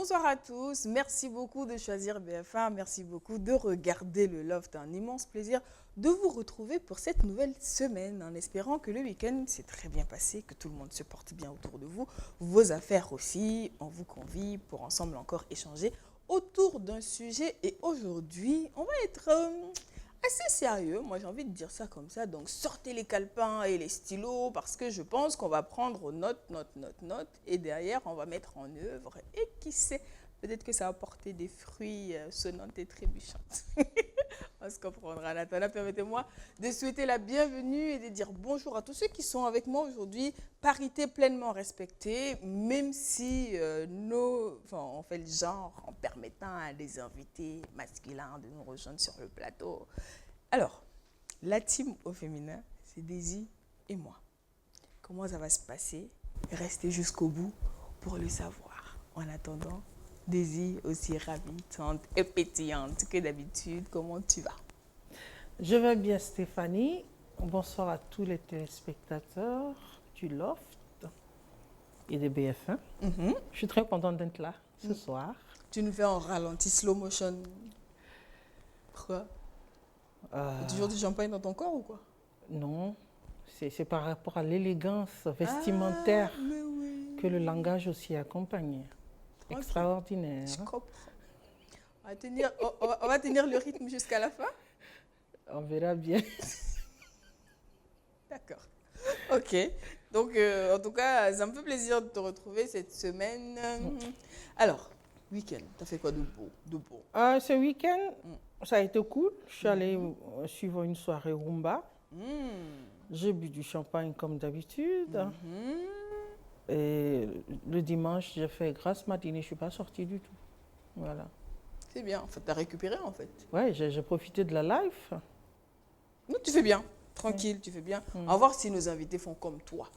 Bonsoir à tous, merci beaucoup de choisir BF1, merci beaucoup de regarder le Loft. Un immense plaisir de vous retrouver pour cette nouvelle semaine, en espérant que le week-end s'est très bien passé, que tout le monde se porte bien autour de vous, vos affaires aussi. On vous convie pour ensemble encore échanger autour d'un sujet. Et aujourd'hui, on va être assez sérieux, moi j'ai envie de dire ça comme ça. Donc sortez les calepins et les stylos parce que je pense qu'on va prendre note. Et derrière, on va mettre en œuvre. Et qui sait, peut-être que ça va porter des fruits sonnantes et trébuchantes. On se comprendra. Nathalie, permettez-moi de souhaiter la bienvenue et de dire bonjour à tous ceux qui sont avec moi aujourd'hui. Parité pleinement respectée, même si on fait le genre en permettant à des invités masculins de nous rejoindre sur le plateau. Alors, la team au féminin, c'est Daisy et moi. Comment ça va se passer? Restez jusqu'au bout pour le savoir. En attendant, Daisy, aussi ravissante et pétillante que d'habitude, comment tu vas? Je vais bien, Stéphanie. Bonsoir à tous les téléspectateurs du Loft et des BF1. Je suis très contente d'être là ce soir. Tu nous fais en ralenti, slow motion. Pourquoi? Tu as toujours du champagne dans ton corps ou quoi? Non, c'est par rapport à l'élégance vestimentaire que le langage aussi accompagne. Extraordinaire. Je comprends. On va tenir le rythme jusqu'à la fin? On verra bien. D'accord. Ok. Donc, en tout cas, ça me fait plaisir de te retrouver cette semaine. Alors, week-end, tu as fait quoi de beau? Ce week-end, ça a été cool. Je suis allée suivre une soirée rumba. J'ai bu du champagne comme d'habitude. Et le dimanche, j'ai fait grasse matinée. Je ne suis pas sortie du tout. Voilà. C'est bien. En fait, tu as récupéré, en fait. Oui, j'ai profité de la life. Non, tu fais bien. Tranquille, tu fais bien. On va voir si nos invités font comme toi.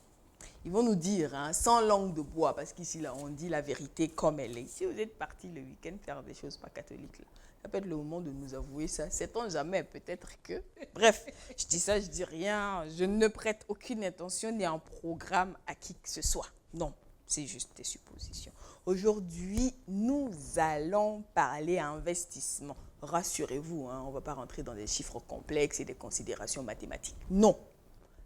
Ils vont nous dire, sans langue de bois, parce qu'ici, là, on dit la vérité comme elle est. Si vous êtes partis le week-end faire des choses pas catholiques, là, ça peut être le moment de nous avouer ça. Sait-on jamais, peut-être que... Bref, je dis ça, je dis rien. Je ne prête aucune intention ni un programme à qui que ce soit. Non, c'est juste des suppositions. Aujourd'hui, nous allons parler investissement. Rassurez-vous, on ne va pas rentrer dans des chiffres complexes et des considérations mathématiques. Non.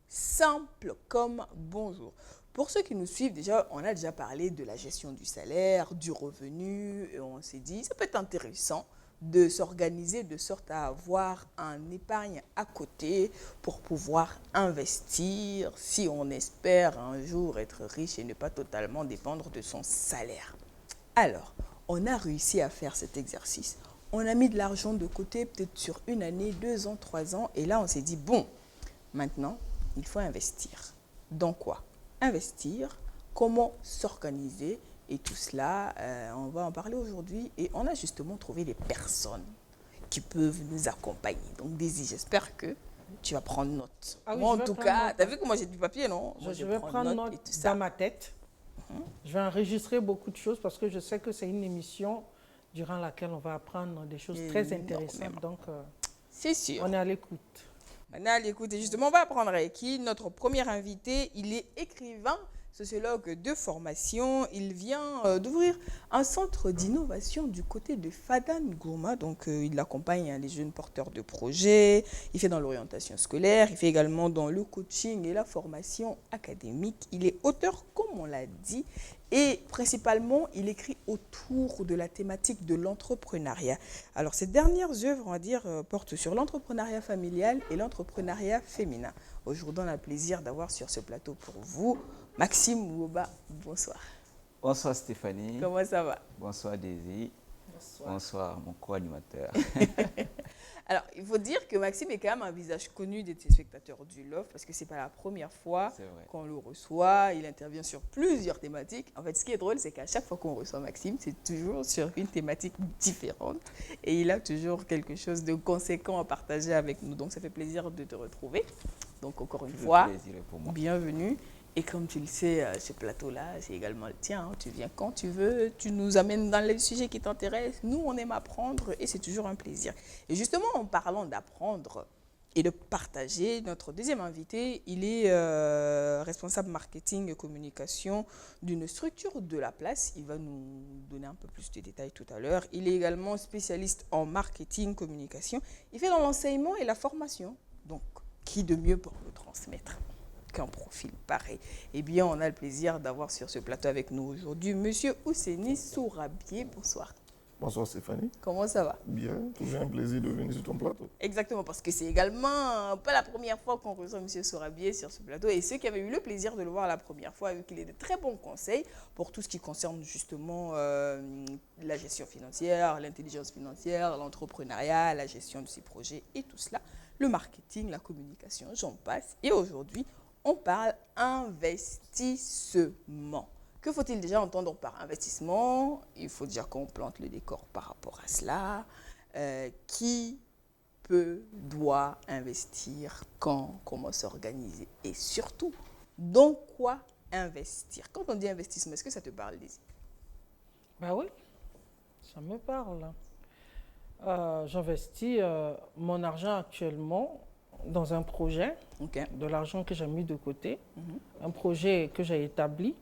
Simple comme bonjour. Pour ceux qui nous suivent, déjà, on a déjà parlé de la gestion du salaire, du revenu, et on s'est dit, ça peut être intéressant de s'organiser de sorte à avoir un épargne à côté pour pouvoir investir si on espère un jour être riche et ne pas totalement dépendre de son salaire. Alors, on a réussi à faire cet exercice. On a mis de l'argent de côté peut-être sur 1 année, 2 ans, 3 ans et là on s'est dit, bon, maintenant, il faut investir. Dans quoi? Investir, comment s'organiser et tout cela, on va en parler aujourd'hui et on a justement trouvé des personnes qui peuvent nous accompagner. Donc Daisy, j'espère que tu vas prendre note. Ah oui, moi en tout cas, tu as vu que moi j'ai du papier, non? Moi, je vais prendre note dans ma tête. Je vais enregistrer beaucoup de choses parce que je sais que c'est une émission durant laquelle on va apprendre des choses très intéressantes. Donc, c'est sûr. On est à l'écoute. On est à l'écoute. Et justement, on va apprendre avec qui? Notre premier invité, il est écrivain, sociologue de formation. Il vient d'ouvrir un centre d'innovation du côté de Fadan Gourma. Donc, il accompagne les jeunes porteurs de projets. Il fait dans l'orientation scolaire. Il fait également dans le coaching et la formation académique. Il est auteur, comme on l'a dit. Et principalement, il écrit autour de la thématique de l'entrepreneuriat. Alors, ces dernières œuvres, on va dire, portent sur l'entrepreneuriat familial et l'entrepreneuriat féminin. Aujourd'hui, on a le plaisir d'avoir sur ce plateau pour vous Maxime Wouba. Bonsoir. Bonsoir Stéphanie. Comment ça va? Bonsoir Daisy. Bonsoir mon co-animateur. Alors, il faut dire que Maxime est quand même un visage connu des téléspectateurs du Loft parce que ce n'est pas la première fois qu'on le reçoit. Il intervient sur plusieurs thématiques. En fait, ce qui est drôle, c'est qu'à chaque fois qu'on reçoit Maxime, c'est toujours sur une thématique différente. Et il a toujours quelque chose de conséquent à partager avec nous. Donc, ça fait plaisir de te retrouver. Donc, encore une fois, bienvenue. Et comme tu le sais, ce plateau-là, c'est également le tien. Tu viens quand tu veux, tu nous amènes dans les sujets qui t'intéressent. Nous, on aime apprendre et c'est toujours un plaisir. Et justement, en parlant d'apprendre, et de partager. Notre deuxième invité, il est responsable marketing et communication d'une structure de la place. Il va nous donner un peu plus de détails tout à l'heure. Il est également spécialiste en marketing, communication. Il fait dans l'enseignement et la formation. Donc, qui de mieux pour nous transmettre qu'un profil pareil? Eh bien, on a le plaisir d'avoir sur ce plateau avec nous aujourd'hui Monsieur Ousseni Sourabié. Bonsoir. Bonsoir Stéphanie. Comment ça va? Bien, toujours un plaisir de venir sur ton plateau. Exactement, parce que c'est également pas la première fois qu'on reçoit M. Sourabié sur ce plateau. Et ceux qui avaient eu le plaisir de le voir la première fois, vu qu'il ait de très bons conseils pour tout ce qui concerne justement la gestion financière, l'intelligence financière, l'entrepreneuriat, la gestion de ses projets et tout cela, le marketing, la communication, j'en passe. Et aujourd'hui, on parle investissement. Que faut-il déjà entendre par investissement? Il faut déjà qu'on plante le décor par rapport à cela. Qui doit investir, quand, comment s'organiser et surtout, dans quoi investir? Quand on dit investissement, est-ce que ça te parle, Daisy? Ben oui, ça me parle. J'investis mon argent actuellement dans un projet, de l'argent que j'ai mis de côté, un projet que j'ai établi,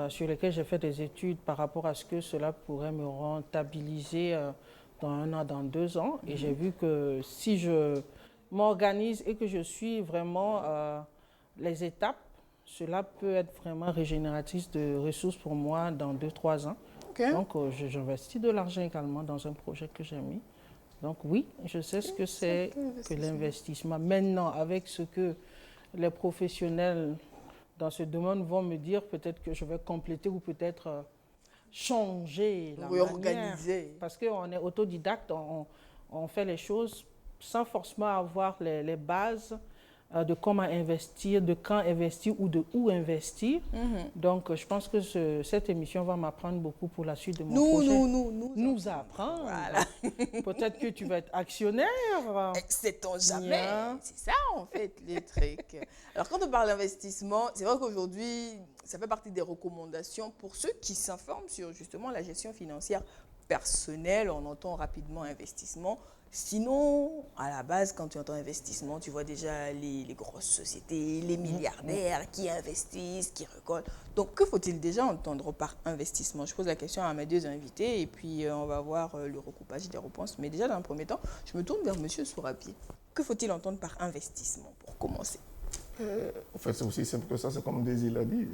sur lequel j'ai fait des études par rapport à ce que cela pourrait me rentabiliser dans 1 an, dans 2 ans. Et j'ai vu que si je m'organise et que je suis vraiment les étapes, cela peut être vraiment régénératrice de ressources pour moi dans 2-3 ans. Donc, j'investis de l'argent également dans un projet que j'ai mis. Donc oui, je sais ce que c'est que l'investissement. Maintenant, avec ce que les professionnels dans ce domaine vont me dire, peut-être que je vais compléter ou peut-être changer la réorganiser. manière. Parce qu'on est autodidacte, on fait les choses sans forcément avoir les bases de comment investir, de quand investir ou de où investir. Donc, je pense que cette émission va m'apprendre beaucoup pour la suite de mon projet. Nous apprendre. Voilà. Peut-être que tu vas être actionnaire. Sait-on jamais. C'est ça, en fait, les trucs. Alors, quand on parle d'investissement, c'est vrai qu'aujourd'hui, ça fait partie des recommandations pour ceux qui s'informent sur justement la gestion financière personnelle. On entend rapidement investissement. Sinon, à la base, quand tu entends investissement, tu vois déjà les grosses sociétés, les milliardaires qui investissent, qui récoltent. Donc, que faut-il déjà entendre par investissement? Je pose la question à mes deux invités et puis on va voir le recoupage des réponses. Mais déjà, dans un premier temps, je me tourne vers M. Sourabié. Que faut-il entendre par investissement pour commencer? En fait, c'est aussi simple que ça. C'est comme Daisy l'a dit.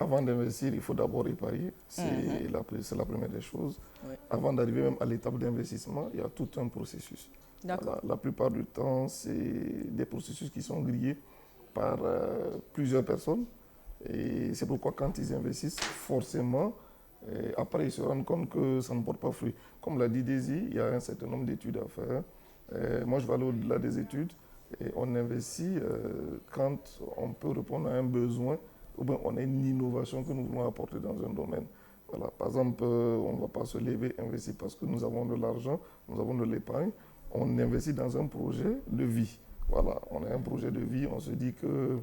Avant d'investir, il faut d'abord épargner. C'est la première des choses. Oui. Avant d'arriver même à l'étape d'investissement, il y a tout un processus. Voilà, la plupart du temps, c'est des processus qui sont grillés par plusieurs personnes. Et c'est pourquoi quand ils investissent, forcément, après ils se rendent compte que ça ne porte pas fruit. Comme l'a dit Daisy, il y a un certain nombre d'études à faire. Moi, je vais aller au-delà des études. Et on investit quand on peut répondre à un besoin ou bien on a une innovation que nous voulons apporter dans un domaine. Voilà. Par exemple, on ne va pas se lever, investir parce que nous avons de l'argent, nous avons de l'épargne. On investit dans un projet de vie. Voilà, on a un projet de vie, on se dit que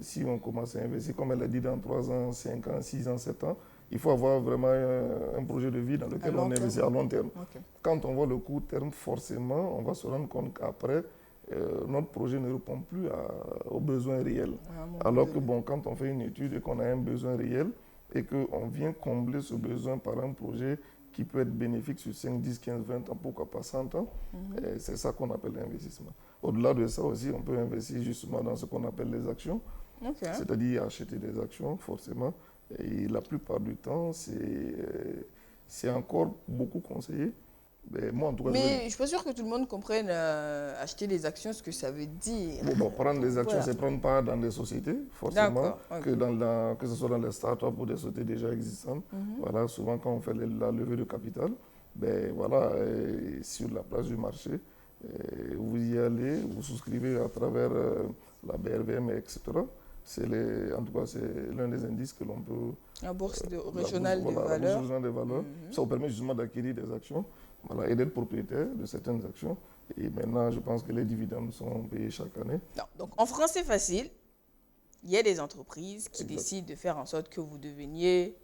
si on commence à investir, comme elle a dit, dans 3 ans, 5 ans, 6 ans, 7 ans, il faut avoir vraiment un projet de vie dans lequel on investit à long terme. Quand on voit le court terme, forcément, on va se rendre compte qu'après, notre projet ne répond plus aux besoins réels. Alors que bon, quand on fait une étude et qu'on a un besoin réel et qu'on vient combler ce besoin par un projet qui peut être bénéfique sur 5, 10, 15, 20 ans, pourquoi pas 100 ans, c'est ça qu'on appelle l'investissement. Au-delà de ça aussi, on peut investir justement dans ce qu'on appelle les actions, c'est-à-dire acheter des actions forcément. Et la plupart du temps, c'est encore beaucoup conseillé. Mais moi, en tout cas, je ne suis pas sûre que tout le monde comprenne acheter des actions, ce que ça veut dire. Bon, prendre des actions, c'est prendre part dans des sociétés, forcément, que ce soit dans les startups ou des sociétés déjà existantes. Voilà, souvent, quand on fait la levée de capital, voilà, sur la place du marché, vous y allez, vous souscrivez à travers la BRVM, etc. En tout cas, c'est l'un des indices que l'on peut... La bourse régionale des valeurs. La bourse régionale des valeurs. Ça vous permet justement d'acquérir des actions. Voilà, et d'être propriétaire de certaines actions. Et maintenant, je pense que les dividendes sont payés chaque année. Non, donc, en France, c'est facile. Il y a des entreprises qui décident de faire en sorte que vous deveniez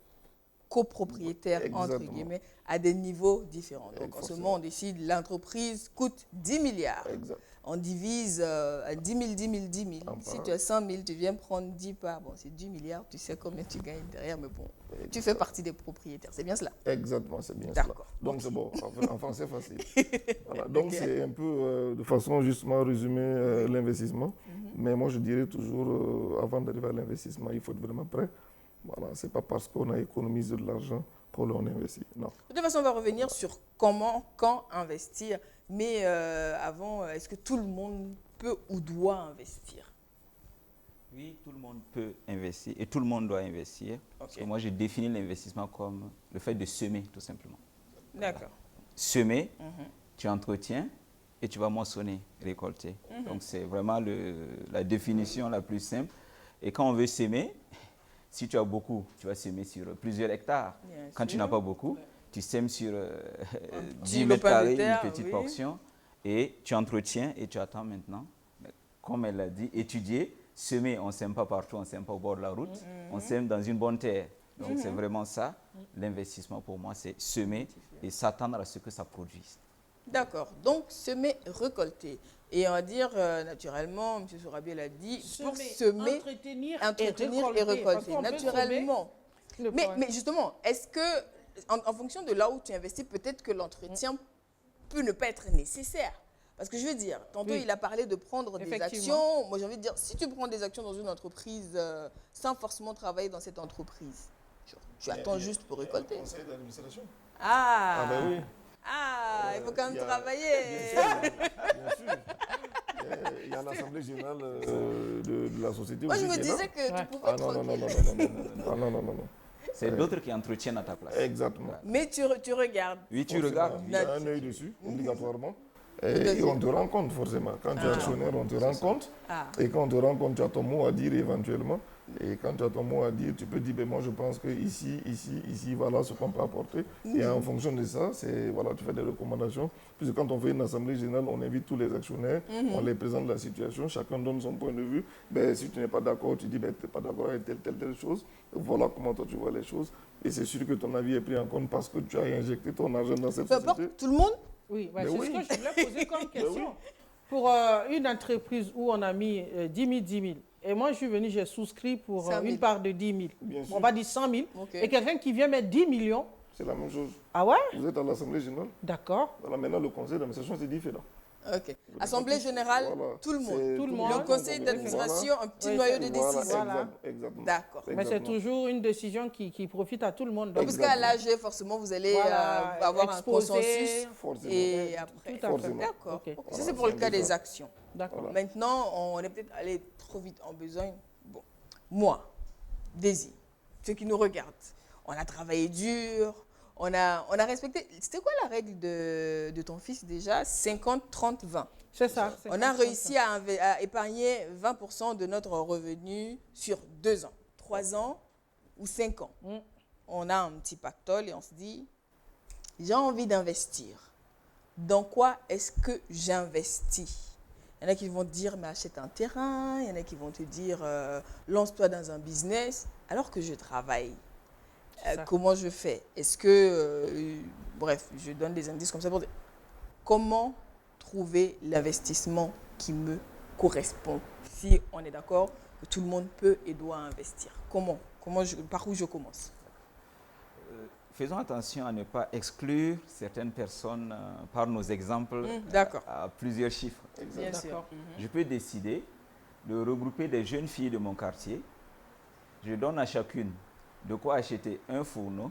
copropriétaires, entre Exactement. guillemets, à des niveaux différents. Donc, en ce Forcément. moment, on décide, l'entreprise coûte 10 milliards. Exact. On divise à 10 000, 10 000, 10 000. En Si parle. tu as 100 000, tu viens prendre 10 parts. Bon, c'est 10 milliards, tu sais combien tu gagnes derrière, mais bon, tu fais partie des propriétaires. C'est bien cela? Exactement, c'est bien cela. D'accord. Donc c'est bon, en français facile. Voilà. Donc c'est un peu de façon justement résumer l'investissement. Mais moi je dirais toujours, avant d'arriver à l'investissement, il faut être vraiment prêt. Voilà, c'est pas parce qu'on a économisé de l'argent qu'on investit. Non. De toute façon, on va revenir sur comment, quand investir. Mais avant, est-ce que tout le monde peut ou doit investir? Oui, tout le monde peut investir et tout le monde doit investir. Parce que moi, je définis l'investissement comme le fait de semer, tout simplement. D'accord. Semer, tu entretiens et tu vas moissonner, récolter. Donc, c'est vraiment la définition la plus simple. Et quand on veut semer, si tu as beaucoup, tu vas semer sur plusieurs hectares. Bien Quand tu sûr. n'as pas beaucoup, tu sèmes sur 10 petit mètres lopin de carrés, terre, une petite oui. portion, et tu entretiens et tu attends maintenant. Mais comme elle l'a dit, étudier, semer, on ne sème pas partout, on ne sème pas au bord de la route, on sème dans une bonne terre. Donc c'est vraiment ça, l'investissement pour moi, c'est semer et s'attendre à ce que ça produise. D'accord. Donc, semer, récolter. Et on va dire, naturellement, M. Sorabier l'a dit, pour semer, entretenir, entretenir et récolter. Parce qu'on peut Naturellement. semer, Mais justement, est-ce que, en fonction de là où tu investis, peut-être que l'entretien peut ne pas être nécessaire? Parce que je veux dire, tantôt Oui. il a parlé de prendre des Effectivement. actions. Moi, j'ai envie de dire, si tu prends des actions dans une entreprise sans forcément travailler dans cette entreprise, tu attends juste pour récolter. Conseil d'administration. Ah, Ah ben oui. Ah, il faut quand même Il y a- travailler. Bien sûr. Il y a l'Assemblée générale de la société Moi, je aussi me qui est là. disais que tu pouvais Ah non, non, non, non, non, non, non, non, non, non, non. C'est d'autres qui entretiennent à ta place. Exactement. Mais tu regardes. Oui, tu regardes. Il y a un œil dessus, obligatoirement. Et on te rend compte, forcément. Quand tu es actionnaire, on te rend compte. Ah. Et quand on te rend compte, tu as ton mot à dire éventuellement. Et quand tu as ton mot à dire, tu peux dire, ben moi je pense que ici, voilà ce qu'on peut apporter. Et en fonction de ça, voilà, tu fais des recommandations. Puisque quand on fait une assemblée générale, on invite tous les actionnaires, on les présente la situation, chacun donne son point de vue. Ben, si tu n'es pas d'accord, tu dis, ben, tu n'es pas d'accord avec telle chose. Voilà comment toi tu vois les choses. Et c'est sûr que ton avis est pris en compte parce que tu as injecté ton argent dans cette Peu société. importe, tout le monde. Oui, Mais c'est oui. ce que je voulais poser comme question. Pour une entreprise où on a mis 10 000, et moi je suis venu, j'ai souscrit pour 100 000. une part de 10 000. Bien sûr. On va dire 100 000. Ok. Et quelqu'un qui vient mettre 10 millions. C'est la même chose. Ah ouais? Vous êtes à l'Assemblée générale. D'accord. Voilà, maintenant le conseil d'administration, c'est différent. Ok. Assemblée générale, Voilà. tout le monde. C'est Tout le Le monde. conseil d'administration, un petit noyau de Voilà, décision. Voilà. exactement. D'accord. Mais c'est Exactement. toujours une décision qui profite à tout le monde. Donc, Parce qu'à l'âge, forcément, vous allez Voilà, avoir un exposer. consensus. Forcément. Et après. Tout à fait. Forcément. D'accord. Ok. Ok. Ça, Voilà, c'est pour le c'est cas un peu des ça. actions. D'accord. Voilà. Maintenant, on est peut-être allé trop vite en besogne. Bon. Moi, Daisy, ceux qui nous regardent, on a travaillé dur, on a respecté. C'était quoi la règle de ton fils déjà? 50, 30, 20. C'est ça. c'est On ça, a c'est réussi ça. à épargner 20% de notre revenu sur 2 ans, 3 ans ou 5 ans. On a un petit pactole et on se dit, j'ai envie d'investir. Dans quoi est-ce que j'investis? Il y en a qui vont te dire, mais achète un terrain. Il y en a qui vont te dire, lance-toi dans un business. Alors que je travaille, Ça. comment je fais? Est-ce que, bref, je donne des indices comme ça pour dire, comment trouver l'investissement qui me correspond? Si on est d'accord que tout le monde peut et doit investir. Par où je commence? Faisons attention à ne pas exclure certaines personnes par nos exemples D'accord. à plusieurs chiffres. Bien sûr. D'accord. Je peux décider de regrouper des jeunes filles de mon quartier. Je donne à chacune de quoi acheter un fourneau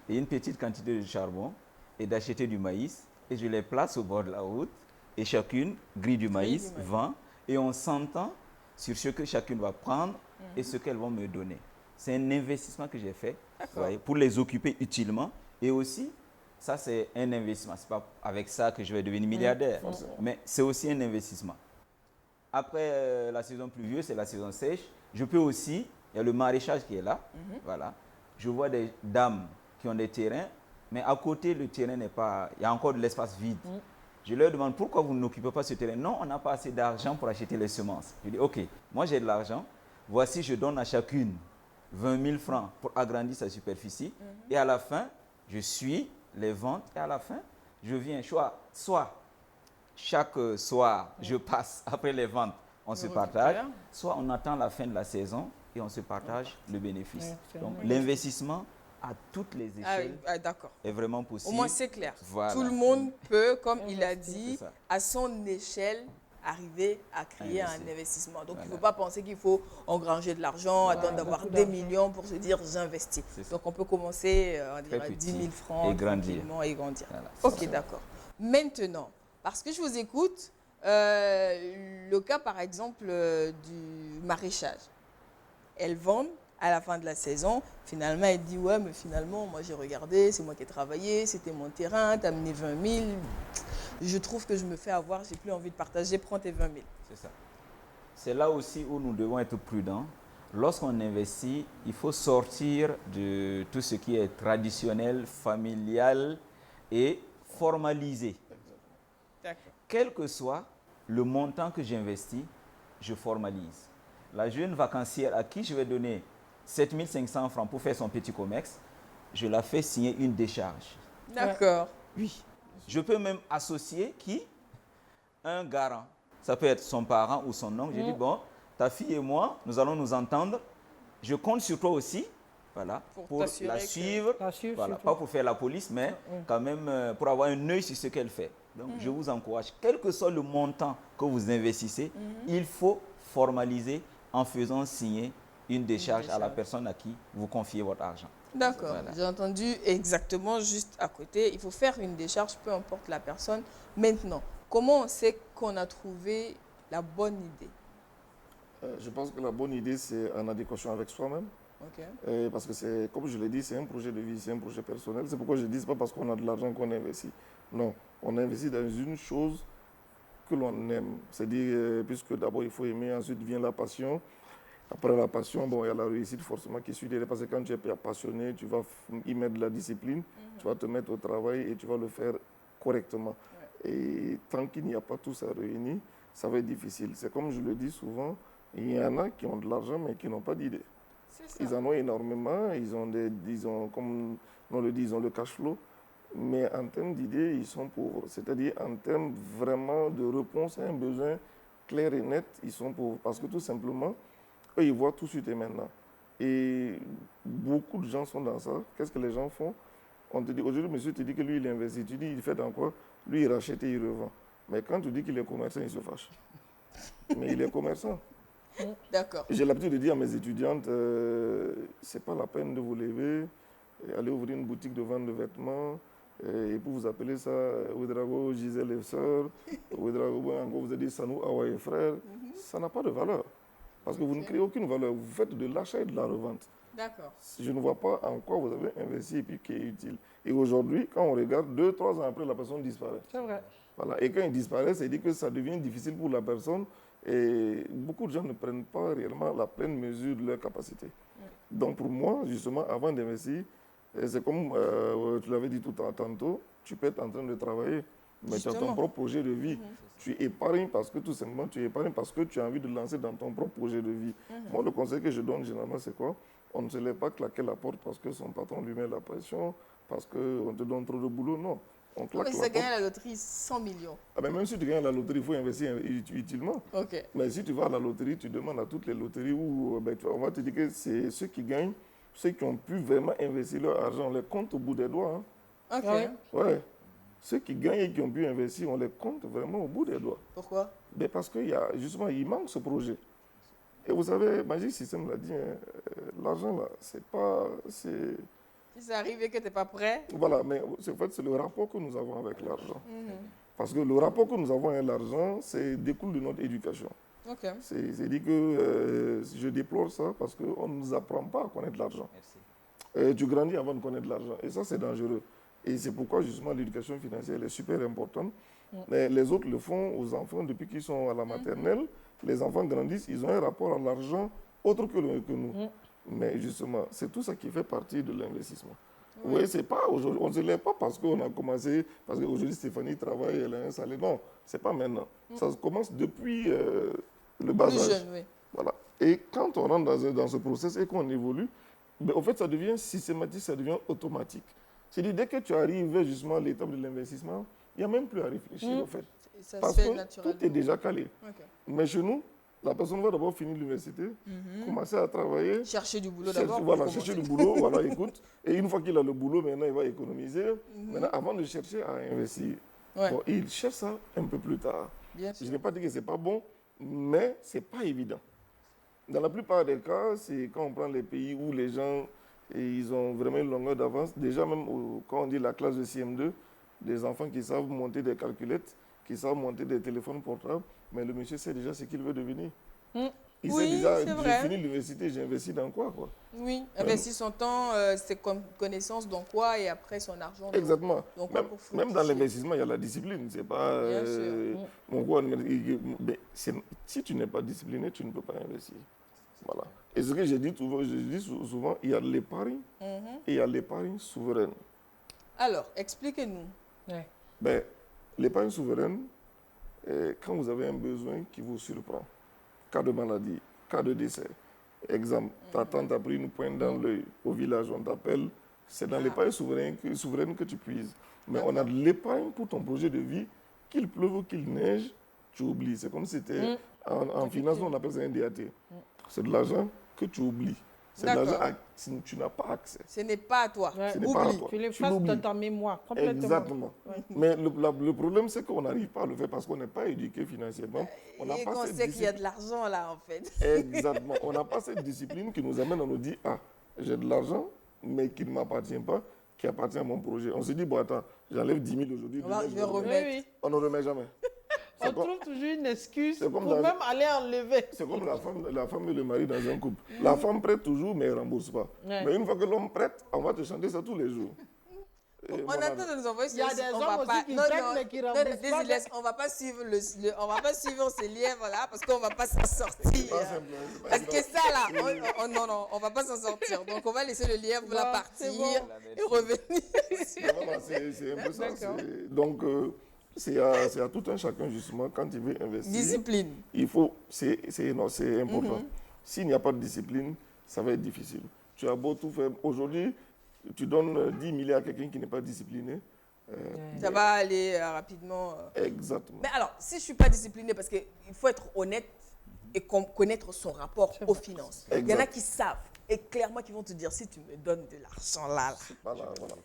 et une petite quantité de charbon et d'acheter du maïs. Et je les place au bord de la route et chacune grille du maïs, vend et on s'entend sur ce que chacune va prendre et ce qu'elles vont me donner. C'est un investissement que j'ai fait pour les occuper utilement. Et aussi, ça c'est un investissement. Ce n'est pas avec ça que je vais devenir milliardaire, mais c'est aussi un investissement. Après la saison pluvieuse, c'est la saison sèche. Je peux aussi, il y a le maraîchage qui est là. Voilà. Je vois des dames qui ont des terrains, mais à côté, le terrain n'est pas... Il y a encore de l'espace vide. Je leur demande pourquoi vous n'occupez pas ce terrain. Non, on n'a pas assez d'argent pour acheter les semences. Je dis, OK, moi j'ai de l'argent. Voici, je donne à chacune 20 000 francs pour agrandir sa superficie. Et à la fin, je suis les ventes. Et à la fin, je viens, soit chaque soir, je passe après les ventes, on se partage, soit on attend la fin de la saison et on se partage le bénéfice. Donc l'investissement à toutes les échelles est vraiment possible. Au moins c'est clair. Voilà. Tout le monde peut, comme il a dit, à son échelle, arriver à créer un investissement. Donc il ne faut pas penser qu'il faut engranger de l'argent, attendre d'avoir des millions pour se dire j'investis. Donc on peut commencer à 10 000 francs et grandir. Voilà. Ok, d'accord. Maintenant, parce que je vous écoute, le cas par exemple du maraîchage. Elles vendent à la fin de la saison. Finalement, elle dit ouais, mais finalement, moi j'ai regardé, c'est moi qui ai travaillé, c'était mon terrain, t'as amené 20 000. Je trouve que je me fais avoir, j'ai plus envie de partager, prends tes 20 000. C'est ça. C'est là aussi où nous devons être prudents. Lorsqu'on investit, il faut sortir de tout ce qui est traditionnel, familial et formalisé. Quel que soit le montant que j'investis, je formalise. La jeune vacancière à qui je vais donner 7 500 francs pour faire son petit commerce, je la fais signer une décharge. D'accord. Oui. Je peux même associer qui? Un garant. Ça peut être son parent ou son oncle. Je dis, bon, ta fille et moi, nous allons nous entendre. Je compte sur toi aussi, voilà, pour la suivre. Voilà, pas pour faire la police, mais quand même pour avoir un œil sur ce qu'elle fait. Donc, je vous encourage, quel que soit le montant que vous investissez, il faut formaliser en faisant signer une décharge à la personne à qui vous confiez votre argent. D'accord, voilà. J'ai entendu exactement juste à côté. Il faut faire une décharge, peu importe la personne. Maintenant, comment on sait qu'on a trouvé la bonne idée? Je pense que la bonne idée, c'est en adéquation avec soi-même. Parce que c'est, comme je l'ai dit, c'est un projet de vie, c'est un projet personnel. C'est pourquoi je dis, ce n'est pas parce qu'on a de l'argent qu'on investit. Non, on investit dans une chose que l'on aime. C'est-à-dire, puisque d'abord il faut aimer, ensuite vient la passion. Après la passion, bon, il y a la réussite forcément qui suit derrière. Parce que quand tu es passionné, tu vas y mettre de la discipline, tu vas te mettre au travail et tu vas le faire correctement. Et tant qu'il n'y a pas tout ça réuni, ça va être difficile. C'est comme je le dis souvent, il y en a qui ont de l'argent mais qui n'ont pas d'idées. Ils en ont énormément, ils ont, comme on le dit, ils ont le cash flow. Mais en termes d'idées, ils sont pauvres. C'est-à-dire en termes vraiment de réponse à un besoin clair et net, ils sont pauvres. Parce que tout simplement, eux, ils voient tout de suite et maintenant. Et beaucoup de gens sont dans ça. Qu'est-ce que les gens font? On te dit, aujourd'hui, monsieur te dit que lui, il investit. Tu dis, il fait dans quoi? Lui, il rachète et il revend. Mais quand tu dis qu'il est commerçant, il se fâche. Mais il est commerçant. D'accord. J'ai l'habitude de dire à mes étudiantes, c'est pas la peine de vous lever, aller ouvrir une boutique de vente de vêtements, et pour vous appeler ça Ouedraogo, Gisèle et sœurs, Ouedraogo, encore vous avez dit Sanou, Awa et frères, ça n'a pas de valeur. Parce que vous ne créez aucune valeur, vous faites de l'achat et de la revente. D'accord. Je ne vois pas en quoi vous avez investi et puis qui est utile. Et aujourd'hui, quand on regarde, 2-3 ans après, la personne disparaît. C'est vrai. Voilà. Et quand il disparaît, ça dit que ça devient difficile pour la personne. Et beaucoup de gens ne prennent pas réellement la pleine mesure de leur capacité. Donc pour moi, justement, avant d'investir, c'est comme tu l'avais dit tantôt, tu peux être en train de travailler, mais tu as ton propre projet de vie. Tu épargnes parce que tout simplement, tu épargnes parce que tu as envie de lancer dans ton propre projet de vie. Moi, le conseil que je donne généralement, c'est quoi? On ne se laisse pas claquer la porte parce que son patron lui met la pression, parce qu'on te donne trop de boulot, non. On claque mais si tu as gagné à la loterie 100 millions. Ah ben même si tu gagnes à la loterie, il faut investir utilement. Mais si tu vas à la loterie, tu demandes à toutes les loteries où on va te dire que c'est ceux qui gagnent, ceux qui ont pu vraiment investir leur argent, on les compte au bout des doigts. Hein. Ouais. Ceux qui gagnent et qui ont pu investir, on les compte vraiment au bout des doigts. Pourquoi? Parce qu'il y a justement, il manque ce projet. Et vous savez, Magic System l'a dit, l'argent là, c'est pas... Si ça arrive et que tu n'es pas prêt. Voilà, mais en fait, c'est le rapport que nous avons avec l'argent. Parce que le rapport que nous avons avec l'argent, découle de notre éducation. C'est dit que je déplore ça parce qu'on ne nous apprend pas à connaître l'argent. Tu grandis avant de connaître l'argent. Et ça, c'est dangereux. Et c'est pourquoi, justement, l'éducation financière elle est super importante. Mais les autres le font aux enfants depuis qu'ils sont à la maternelle. Les enfants grandissent, ils ont un rapport à l'argent autre que nous. Mais justement, c'est tout ça qui fait partie de l'investissement. Oui, c'est pas aujourd'hui. On ne se lève pas parce qu'on a commencé, parce qu'aujourd'hui Stéphanie travaille, elle a un salaire. Non, c'est pas maintenant. Ça commence depuis le bas âge. Jeune, oui. Voilà. Et quand on rentre dans ce process et qu'on évolue, ben, en fait, ça devient systématique, ça devient automatique. C'est-à-dire, dès que tu arrives vers justement à l'étape de l'investissement, il n'y a même plus à réfléchir, en fait. Ça Parce se fait que naturellement. tout est déjà calé. Ok. Mais chez nous, la personne va d'abord finir l'université, commencer à travailler. Chercher du boulot chercher- d'abord. Voilà, pour chercher commencer. du boulot, voilà, écoute. Et une fois qu'il a le boulot, maintenant, il va économiser. Maintenant, avant de chercher à investir, Ouais. bon, il cherche ça un peu plus tard. Bien Je sûr. n'ai pas dit que ce n'est pas bon, mais ce n'est pas évident. Dans la plupart des cas, c'est quand on prend les pays où les gens ils ont vraiment une longueur d'avance. Déjà, même quand on dit la classe de CM2, des enfants qui savent monter des calculettes, qui savent monter des téléphones portables, mais le monsieur sait déjà ce qu'il veut devenir. Il Oui, sait déjà, c'est j'ai vrai. fini l'université, j'ai investi dans quoi, Oui, investir son temps, ses connaissances dans quoi et après son argent. Exactement. Donc, quoi Même, pour même dans fructifier. l'investissement, il y a la discipline. C'est pas. Bien sûr. Mon gars, mais si tu n'es pas discipliné, tu ne peux pas investir. Voilà. Et ce que je dis souvent, il y a l'épargne et il y a l'épargne souveraine. Alors, expliquez-nous. Ouais. Ben, l'épargne souveraine, quand vous avez un besoin qui vous surprend, cas de maladie, cas de décès, exemple, ta tante a pris une pointe dans l'œil au village, on t'appelle, c'est dans l'épargne souveraine que tu puises. Mais on a de l'épargne pour ton projet de vie, qu'il pleuve ou qu'il neige, tu oublies. C'est comme si c'était en finance, on appelle ça un DAT. C'est de l'argent que tu oublies. C'est de l'argent que tu n'as pas accès. Ce n'est pas à toi. Ouais. Ce n'est pas à Oublie. toi. Tu les Tu fasses l'oublies. dans ta mémoire, complètement. Exactement. Mais le problème, c'est qu'on n'arrive pas à le faire parce qu'on n'est pas éduqué financièrement. On n'a Et pas qu'on cette sait qu'il y a discipline. de l'argent là, en fait. Exactement. On n'a pas cette discipline qui nous amène à nous dire, ah, j'ai de l'argent, mais qui ne m'appartient pas, qui appartient à mon projet. On se dit, bon, attends, j'enlève 10 000 aujourd'hui. demain, Je vais remets. remettre. Oui, oui. On ne remet jamais. On C'est comme- trouve toujours une excuse c'est pour comme dans- même aller enlever. C'est comme la femme et le mari dans un couple. La femme prête toujours, mais elle ne rembourse pas. Ouais. Mais une fois que l'homme prête, on va te chanter ça tous les jours. Et On voilà. attend de nous envoyer Il y a sur- des on hommes va aussi pas- qui non, prennent, non, mais qui non, remboursent désolé, pas. on va pas suivre on va pas suivre ces lièvres là parce qu'on va pas s'en sortir. Pas simple, hein, c'est pas Parce que évident. ça là, non, on va pas s'en sortir. Donc on va laisser le lièvre là Bon, partir c'est bon. et revenir. Mais voilà, c'est un peu ça. D'accord. Donc, c'est à tout un chacun, justement, quand il veut investir. Discipline. Il faut, c'est important. S'il n'y a pas de discipline, ça va être difficile. Tu as beau tout faire. Aujourd'hui, tu donnes 10 milliards à quelqu'un qui n'est pas discipliné. Ça va aller rapidement. Exactement. Mais alors, si je ne suis pas disciplinée, parce qu'il faut être honnête et connaître son rapport aux finances. Il y en a qui savent et clairement qui vont te dire, si tu me donnes de l'argent là, Voilà, voilà.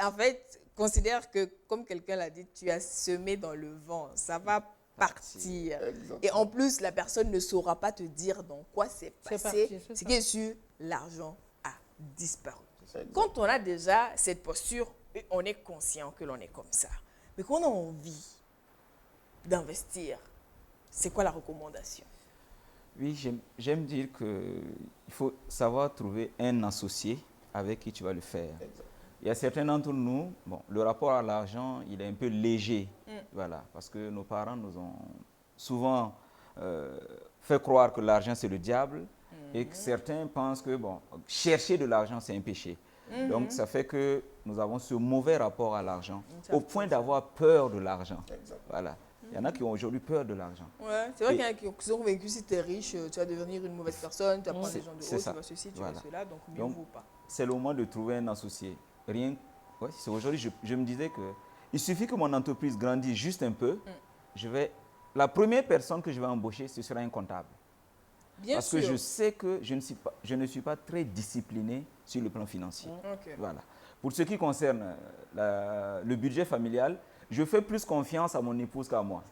en fait, considère que, comme quelqu'un l'a dit, tu as semé dans le vent. Ça va partir. Exactement. Et en plus, la personne ne saura pas te dire dans quoi c'est C'est passé. parti, c'est Ce ça. qui est sûr, l'argent a disparu. Exact. Quand on a déjà cette posture, on est conscient que l'on est comme ça. Mais quand on a envie d'investir, c'est quoi la recommandation? Oui, j'aime dire qu'il faut savoir trouver un associé avec qui tu vas le faire. Il y a certains d'entre nous, bon, le rapport à l'argent, il est un peu léger, voilà, parce que nos parents nous ont souvent fait croire que l'argent c'est le diable et que certains pensent que bon, chercher de l'argent c'est un péché. Donc ça fait que nous avons ce mauvais rapport à l'argent, au point d'avoir peur de l'argent. Voilà. Il y en a qui ont aujourd'hui peur de l'argent. Ouais, c'est vrai qu'il y en a qui ont convaincus si tu es riche, tu vas devenir une mauvaise personne, tu vas prendre C'est- les gens de haut, c'est ça. tu vas ceci, tu Voilà. vas cela, donc mieux Donc, vaut pas. C'est le moment de trouver un associé. Rien. Ouais, c'est aujourd'hui, je me disais que il suffit que mon entreprise grandisse juste un peu. La première personne que je vais embaucher, ce sera un comptable. Bien Parce sûr. que je sais que je ne suis pas très discipliné sur le plan financier. Ok. Voilà. Pour ce qui concerne le budget familial, je fais plus confiance à mon épouse qu'à moi.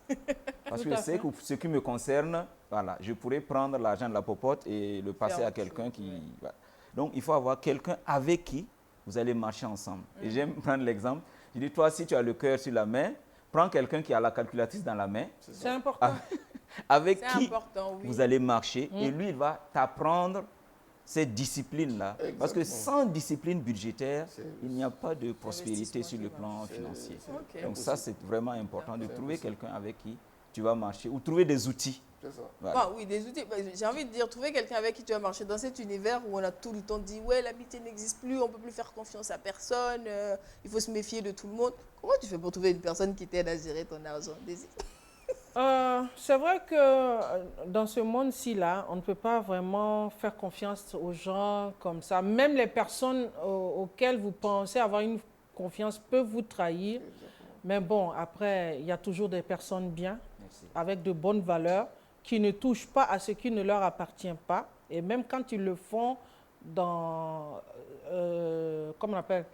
Parce que je sais que pour ce qui me concerne, voilà, je pourrais prendre l'argent de la popote et le passer Faire à autre quelqu'un chose, qui... Voilà. Donc, il faut avoir quelqu'un avec qui vous allez marcher ensemble. Et j'aime prendre l'exemple. Je dis, toi, si tu as le cœur sur la main, prends quelqu'un qui a la calculatrice dans la main, C'est important. avec C'est qui important, oui. vous allez marcher et lui, il va t'apprendre cette discipline-là. Parce que sans discipline budgétaire, il n'y a pas de prospérité sur le plan financier. Ok. Donc ça, c'est vraiment important de trouver quelqu'un avec qui tu vas marcher ou trouver des outils. C'est ça. Voilà. Ah oui, des outils. J'ai envie de dire, trouver quelqu'un avec qui tu vas marcher dans cet univers où on a tout le temps dit, ouais, l'amitié n'existe plus, on ne peut plus faire confiance à personne, il faut se méfier de tout le monde. Comment tu fais pour trouver une personne qui t'aide à gérer ton argent? C'est vrai que dans ce monde-ci, là, on ne peut pas vraiment faire confiance aux gens comme ça. Même les personnes auxquelles vous pensez avoir une confiance peuvent vous trahir. Mais bon, après, il y a toujours des personnes bien, avec de bonnes valeurs, qui ne touchent pas à ce qui ne leur appartient pas. Et même quand ils le font dans, comment on appelle,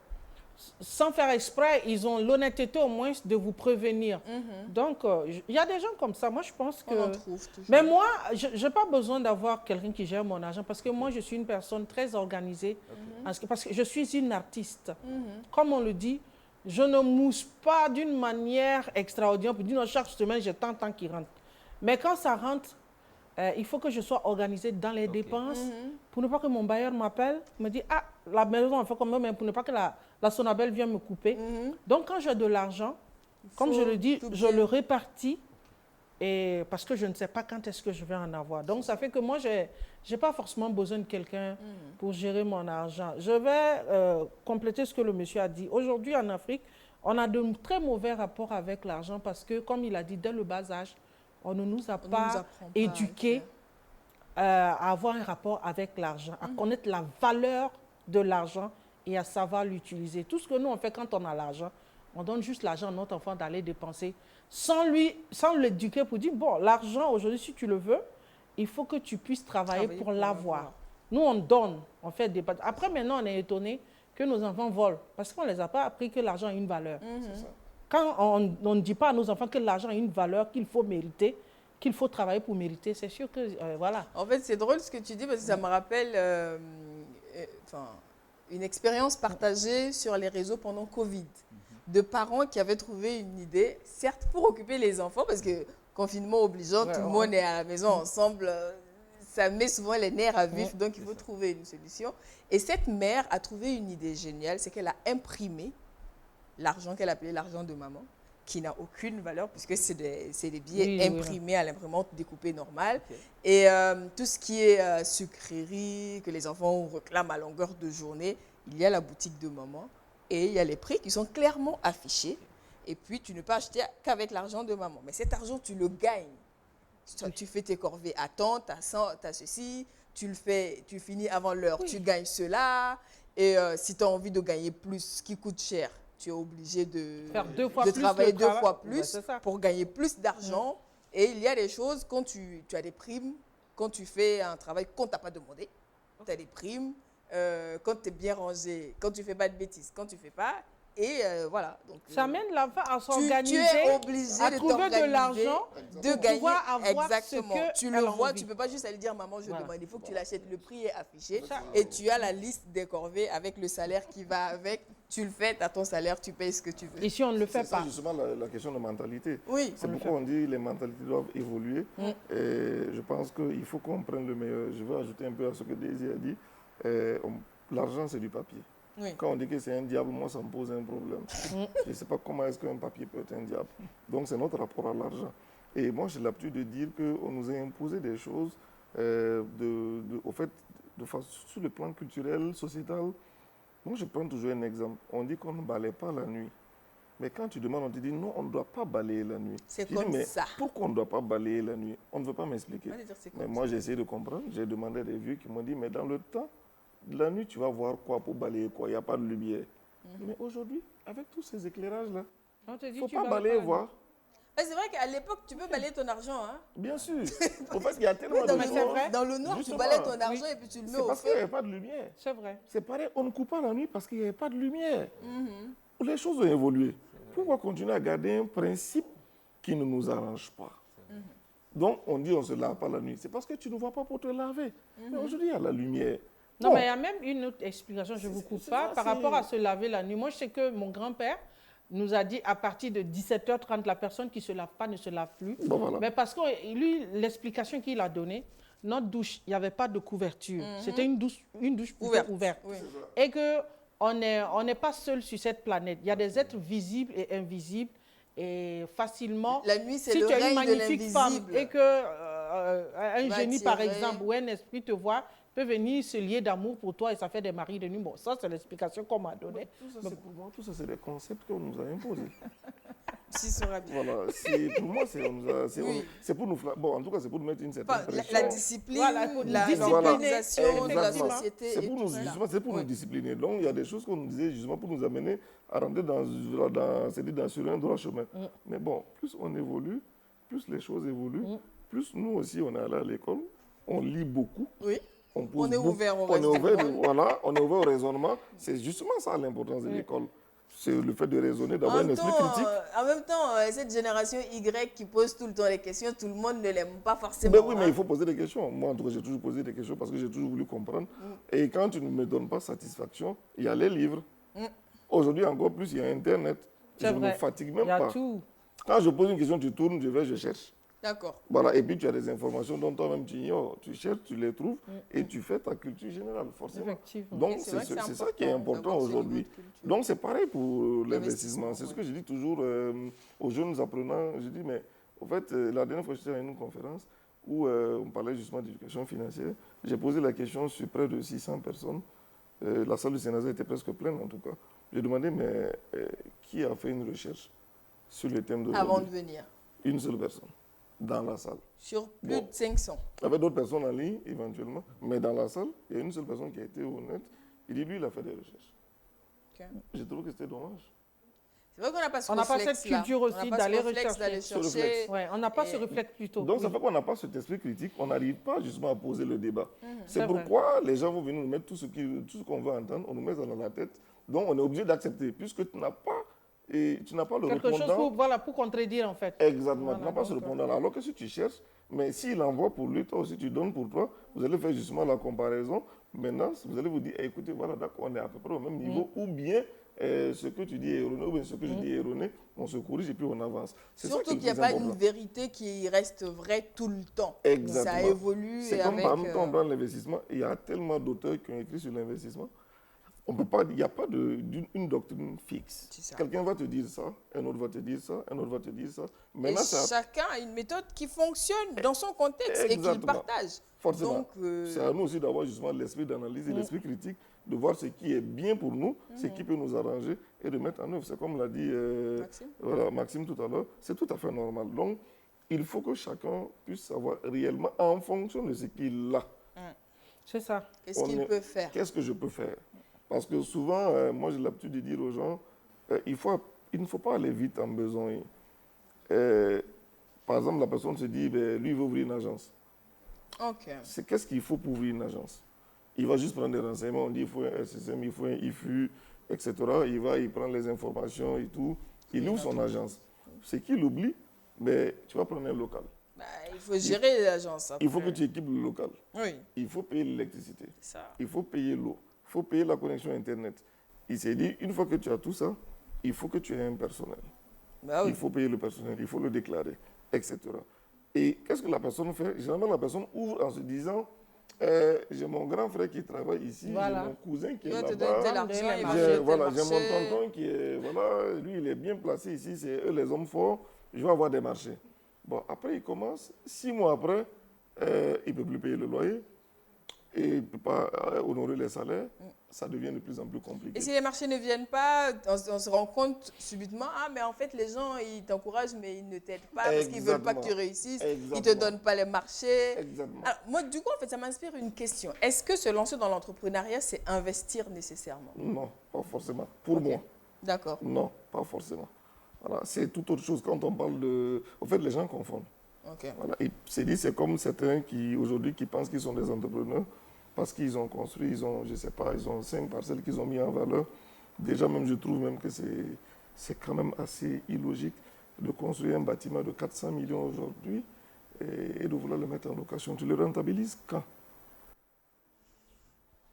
sans faire exprès, ils ont l'honnêteté au moins de vous prévenir. Donc, il y a des gens comme ça. Moi, je pense que... On en trouve toujours. Mais moi, je n'ai pas besoin d'avoir quelqu'un qui gère mon argent parce que moi, je suis une personne très organisée. Parce que je suis une artiste. Comme on le dit, je ne mousse pas d'une manière extraordinaire pour dire non, chaque semaine, j'ai tant qui rentre. Mais quand ça rentre, il faut que je sois organisée dans les dépenses pour ne pas que mon bailleur m'appelle, me dise « Ah, la maison, on fait comme mais pour ne pas que la Sonabel vienne me couper. Donc, quand j'ai de l'argent, comme je le dis, je le répartis et parce que je ne sais pas quand est-ce que je vais en avoir. Donc, ça fait que moi, je n'ai pas forcément besoin de quelqu'un pour gérer mon argent. Je vais compléter ce que le monsieur a dit. Aujourd'hui, en Afrique, on a de très mauvais rapports avec l'argent parce que, comme il a dit, dès le bas âge, on ne nous a pas éduqués à avoir un rapport avec l'argent, à connaître la valeur de l'argent et à savoir l'utiliser. Tout ce que nous, on fait quand on a l'argent, on donne juste l'argent à notre enfant d'aller dépenser sans l'éduquer pour dire, bon, l'argent, aujourd'hui, si tu le veux, il faut que tu puisses travailler pour l'avoir. Nous, on donne, on fait des... Après, maintenant, on est étonné que nos enfants volent parce qu'on ne les a pas appris que l'argent a une valeur. Quand on ne dit pas à nos enfants que l'argent a une valeur, qu'il faut mériter, qu'il faut travailler pour mériter, c'est sûr que, voilà. En fait, c'est drôle ce que tu dis parce que ça me rappelle une expérience partagée sur les réseaux pendant Covid. De parents qui avaient trouvé une idée, certes pour occuper les enfants, parce que confinement obligeant, tout le monde est à la maison ensemble, ça met souvent les nerfs à vif, donc il faut trouver une solution. Et cette mère a trouvé une idée géniale, c'est qu'elle a imprimé l'argent qu'elle appelait l'argent de maman, qui n'a aucune valeur puisque c'est des billets imprimés à l'imprimante découpée normale. Et tout ce qui est sucrerie, que les enfants réclament à longueur de journée, il y a la boutique de maman et il y a les prix qui sont clairement affichés. Et puis, tu ne peux acheter qu'avec l'argent de maman. Mais cet argent, tu le gagnes. Tu fais tes corvées à temps, tu as ceci, tu finis avant l'heure, tu gagnes cela. Et si tu as envie de gagner plus, ce qui coûte cher, tu es obligé de travailler 2 fois plus pour gagner plus d'argent. Et il y a des choses, quand tu as des primes, quand tu fais un travail qu'on ne t'a pas demandé, tu as des primes, quand tu es bien rangé, quand tu ne fais pas de bêtises, quand tu ne fais pas. Et voilà. Donc, ça mène l'enfant à s'organiser, tu es obligé à trouver de l'argent, de gagner. Avoir Exactement. Tu le vois, tu ne peux pas juste aller dire maman, je demande. Il faut que tu l'achètes. Le prix est affiché et tu as la liste des corvées avec le salaire qui va avec. Tu le fais, tu as ton salaire, tu payes ce que tu veux. Et si on ne le fait pas? C'est justement la question de mentalité. Oui. C'est pourquoi on dit que les mentalités doivent évoluer. Et je pense qu'il faut qu'on prenne le meilleur. Je veux ajouter un peu à ce que Daisy a dit. L'argent, c'est du papier. Oui. Quand on dit que c'est un diable, moi, ça me pose un problème. Je ne sais pas comment est-ce qu'un papier peut être un diable. Donc, c'est notre rapport à l'argent. Et moi, j'ai l'habitude de dire qu'on nous a imposé des choses, au fait, sur le plan culturel, sociétal. Moi, je prends toujours un exemple. On dit qu'on ne balaye pas la nuit. Mais quand tu demandes, on te dit non, on ne doit pas balayer la nuit. C'est comme ça. Pourquoi on ne doit pas balayer la nuit? On ne veut pas m'expliquer. Mais moi, j'ai essayé de comprendre. J'ai demandé à des vieux qui m'ont dit, mais dans le temps, la nuit, tu vas voir quoi pour balayer quoi? Il n'y a pas de lumière. Mais aujourd'hui, avec tous ces éclairages-là, il ne faut pas balayer, voir. C'est vrai qu'à l'époque, tu peux balayer ton argent. Hein? Bien sûr. En fait, il y a tellement de choses. Dans le noir, tu balayes ton argent et puis tu le mets au feu. C'est parce qu'il n'y avait pas de lumière. C'est vrai. C'est pareil, on ne coupe pas la nuit parce qu'il n'y avait pas de lumière. Les choses ont évolué. Pourquoi continuer à garder un principe qui ne nous arrange pas? Donc, on dit on ne se lave pas la nuit. C'est parce que tu ne vois pas pour te laver. Mais aujourd'hui, il y a la lumière. Non, mais il y a même une autre explication, je ne vous coupe pas, par rapport à se laver la nuit. Moi, je sais que mon grand-père nous a dit à partir de 17h30, la personne qui ne se lave pas ne se lave plus. Bon, voilà. Mais parce que lui, l'explication qu'il a donnée, notre douche, il n'y avait pas de couverture. C'était une douche ouverte. Oui. Et qu'on n'est pas seul sur cette planète. Il y a des êtres visibles et invisibles. Et facilement, la nuit, c'est si le tu es une règne de magnifique femme et qu'un génie, tirer. par exemple, ou un esprit te voit, peut venir se lier d'amour pour toi et ça fait des maris de nuit. Bon, ça, c'est l'explication qu'on m'a donnée. Pour moi, tout ça, c'est des concepts qu'on nous a imposés. S'il sera bien. Voilà, pour moi, c'est pour nous... Bon, en tout cas, c'est pour nous mettre une certaine Enfin, pression. la discipline, Voilà, pour nous discipliner. l'organisation de la Exactement. société. C'est et pour, tout nous, cela. justement, c'est pour nous discipliner. Donc, il y a des choses qu'on nous disait justement pour nous amener à rentrer sur un droit chemin. Mais bon, plus on évolue, plus les choses évoluent, plus nous aussi, on est allé à l'école, on lit beaucoup. Oui. On est ouvert au raisonnement. Voilà, on est ouvert au raisonnement. C'est justement ça l'importance de l'école. C'est le fait de raisonner, d'avoir un esprit critique. En même temps, cette génération Y qui pose tout le temps les questions, tout le monde ne l'aime pas forcément. Ben oui, mais il faut poser des questions. Moi, en tout cas, j'ai toujours posé des questions parce que j'ai toujours voulu comprendre. Et quand tu ne me donnes pas satisfaction, il y a les livres. Aujourd'hui, encore plus, il y a Internet. Je ne me fatigue même Il y a pas. tout. Quand je pose une question, tu tournes, je cherche. D'accord. Voilà, et puis tu as des informations dont toi-même tu ignores. Tu cherches, tu les trouves et tu fais ta culture générale, forcément. Effectivement. Donc, c'est vrai que c'est c'est ça qui est important important aujourd'hui. d'avoir ce niveau de culture. Donc, c'est pareil pour l'investissement. C'est ce ouais. que je dis toujours aux jeunes apprenants. Je dis, mais en fait, la dernière fois, j'étais à une conférence où on parlait justement d'éducation financière. J'ai posé la question sur près de 600 personnes. La salle du Sénat était presque pleine, en tout cas. J'ai demandé, mais qui a fait une recherche sur le thème de Avant de venir. Une seule personne dans la salle. Sur plus de 500. Il y avait d'autres personnes en ligne, éventuellement, mais dans la salle, il y a une seule personne qui a été honnête. Il dit, lui, il a fait des recherches. Ok. J'ai trouvé que c'était dommage. C'est vrai qu'on n'a pas ce On n'a pas réflexe cette culture aussi d'aller d'aller Ce réflexe. chercher. Ouais, on n'a pas ce réflexe plutôt. Donc, ça fait qu'on n'a pas cet esprit critique, on n'arrive pas justement à poser le débat. C'est C'est vrai. pourquoi les gens vont venir nous mettre tout ce qu'on veut entendre, on nous met ça dans la tête. Donc, on est obligé d'accepter, puisque tu n'as pas le Quelque chose répondant. pour contredire, en fait. Exactement, Voilà, tu n'as pas ce donc, répondant. Alors que si tu cherches, mais s'il envoie pour lui, toi aussi tu donnes pour toi, vous allez faire justement la comparaison. Maintenant, vous allez vous dire, eh, écoutez, voilà, d'accord, on est à peu près au même niveau, ou bien ce que tu dis est erroné, ou bien ce que je dis est erroné, on se corrige et puis on avance. C'est ça Surtout qui qu'il est n'y a le plus pas une important. vérité qui reste vraie tout le temps. Exactement. Ça évolue. C'est et comme avec, par exemple, quand on prend l'investissement, il y a tellement d'auteurs qui ont écrit sur l'investissement. On peut pas, il n'y a pas une doctrine fixe. C'est ça. Quelqu'un va te dire ça, un autre va te dire ça, un autre va te dire ça. Et Maintenant, chacun a une méthode qui fonctionne dans son contexte et qu'il Exactement. partage. Forcément. Donc, c'est à nous aussi d'avoir justement l'esprit d'analyse et l'esprit critique, de voir ce qui est bien pour nous, ce qui peut nous arranger et de mettre en œuvre. C'est comme l'a dit Maxime tout à l'heure, c'est tout à fait normal. Donc, il faut que chacun puisse savoir réellement en fonction de ce qu'il a. C'est ça. Qu'est-ce qu'il peut faire? Qu'est-ce que je peux faire? Parce que souvent, moi j'ai l'habitude de dire aux gens, il ne faut pas aller vite en besoin. Par exemple, la personne se dit, ben, lui il veut ouvrir une agence. Ok. C'est qu'est-ce qu'il faut pour ouvrir une agence? Il va juste prendre des renseignements, on dit il faut un SSM, il faut un IFU, etc. Il prend les informations et tout. Il ouvre son agence. Ce qu'il oublie, ben, tu vas prendre un local. Bah, il faut gérer l'agence. Il faut que tu équipes le local. Oui. Il faut payer l'électricité. Ça. Il faut payer l'eau. Il faut payer la connexion Internet. Il s'est dit, une fois que tu as tout ça, il faut que tu aies un personnel. Bah oui. Il faut payer le personnel, il faut le déclarer, etc. Et qu'est-ce que la personne fait? Généralement, la personne ouvre en se disant, j'ai mon grand frère qui travaille ici, Voilà. j'ai mon cousin qui Il est va te donner tel là-bas, argent, il va acheter tel j'ai marché. mon tonton qui est, voilà, lui il est bien placé ici, c'est eux les hommes forts, je vais avoir des marchés. Bon, après il commence, 6 mois après, il ne peut plus payer le loyer, et il ne peut pas honorer les salaires, ça devient de plus en plus compliqué. Et si les marchés ne viennent pas, on se rend compte subitement, ah mais en fait les gens ils t'encouragent mais ils ne t'aident pas parce qu'ils ne veulent pas que tu réussisses, ils ne te donnent pas les marchés. Exactement. Alors, moi du coup en fait ça m'inspire une question. Est-ce que se lancer dans l'entrepreneuriat c'est investir nécessairement? Non, pas forcément. Pour moi. D'accord. Non, pas forcément. Voilà, c'est tout autre chose quand on parle de... En fait, les gens confondent. Ok. Voilà. Et c'est comme certains qui, aujourd'hui, qui pensent qu'ils sont des entrepreneurs parce qu'ils ont construit, ils ont 5 parcelles qu'ils ont mis en valeur. Déjà, même, je trouve même que c'est quand même assez illogique de construire un bâtiment de 400 millions aujourd'hui et de vouloir le mettre en location. Tu le rentabilises quand?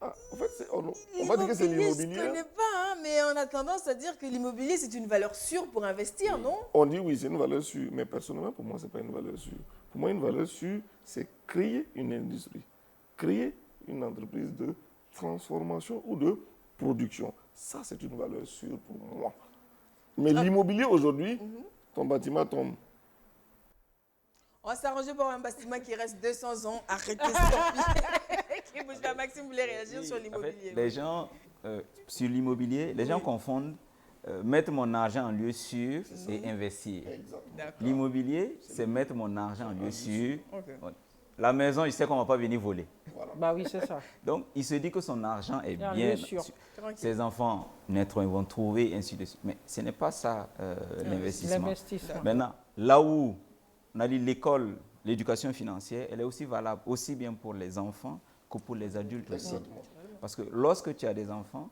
Ah, en fait, on va dire que c'est l'immobilier. Je ne connais pas, hein, mais on a tendance à dire que l'immobilier, c'est une valeur sûre pour investir, non? On dit oui, c'est une valeur sûre, mais personnellement, pour moi, ce n'est pas une valeur sûre. Pour moi, une valeur sûre, c'est créer une industrie, créer une entreprise de transformation ou de production. Ça, c'est une valeur sûre pour moi. Mais l'immobilier, aujourd'hui, ton bâtiment tombe. On va s'arranger pour un bâtiment qui reste 200 ans, arrêtez ce qui bouge pas. Maxime voulait réagir sur En l'immobilier. fait, les gens, sur l'immobilier, les gens confondent mettre mon argent en lieu sûr et investir. L'immobilier, c'est mettre mon argent en lieu sûr. La maison, il sait qu'on ne va pas venir voler. Voilà. Bah oui, c'est ça. Donc, il se dit que son argent est en bien lieu sûr. Ses enfants naîtront, ils vont trouver, ainsi de suite. Mais ce n'est pas ça l'investissement. Maintenant, là où on a dit l'école, l'éducation financière, elle est aussi valable aussi bien pour les enfants que pour les adultes aussi. Parce que lorsque tu as des enfants,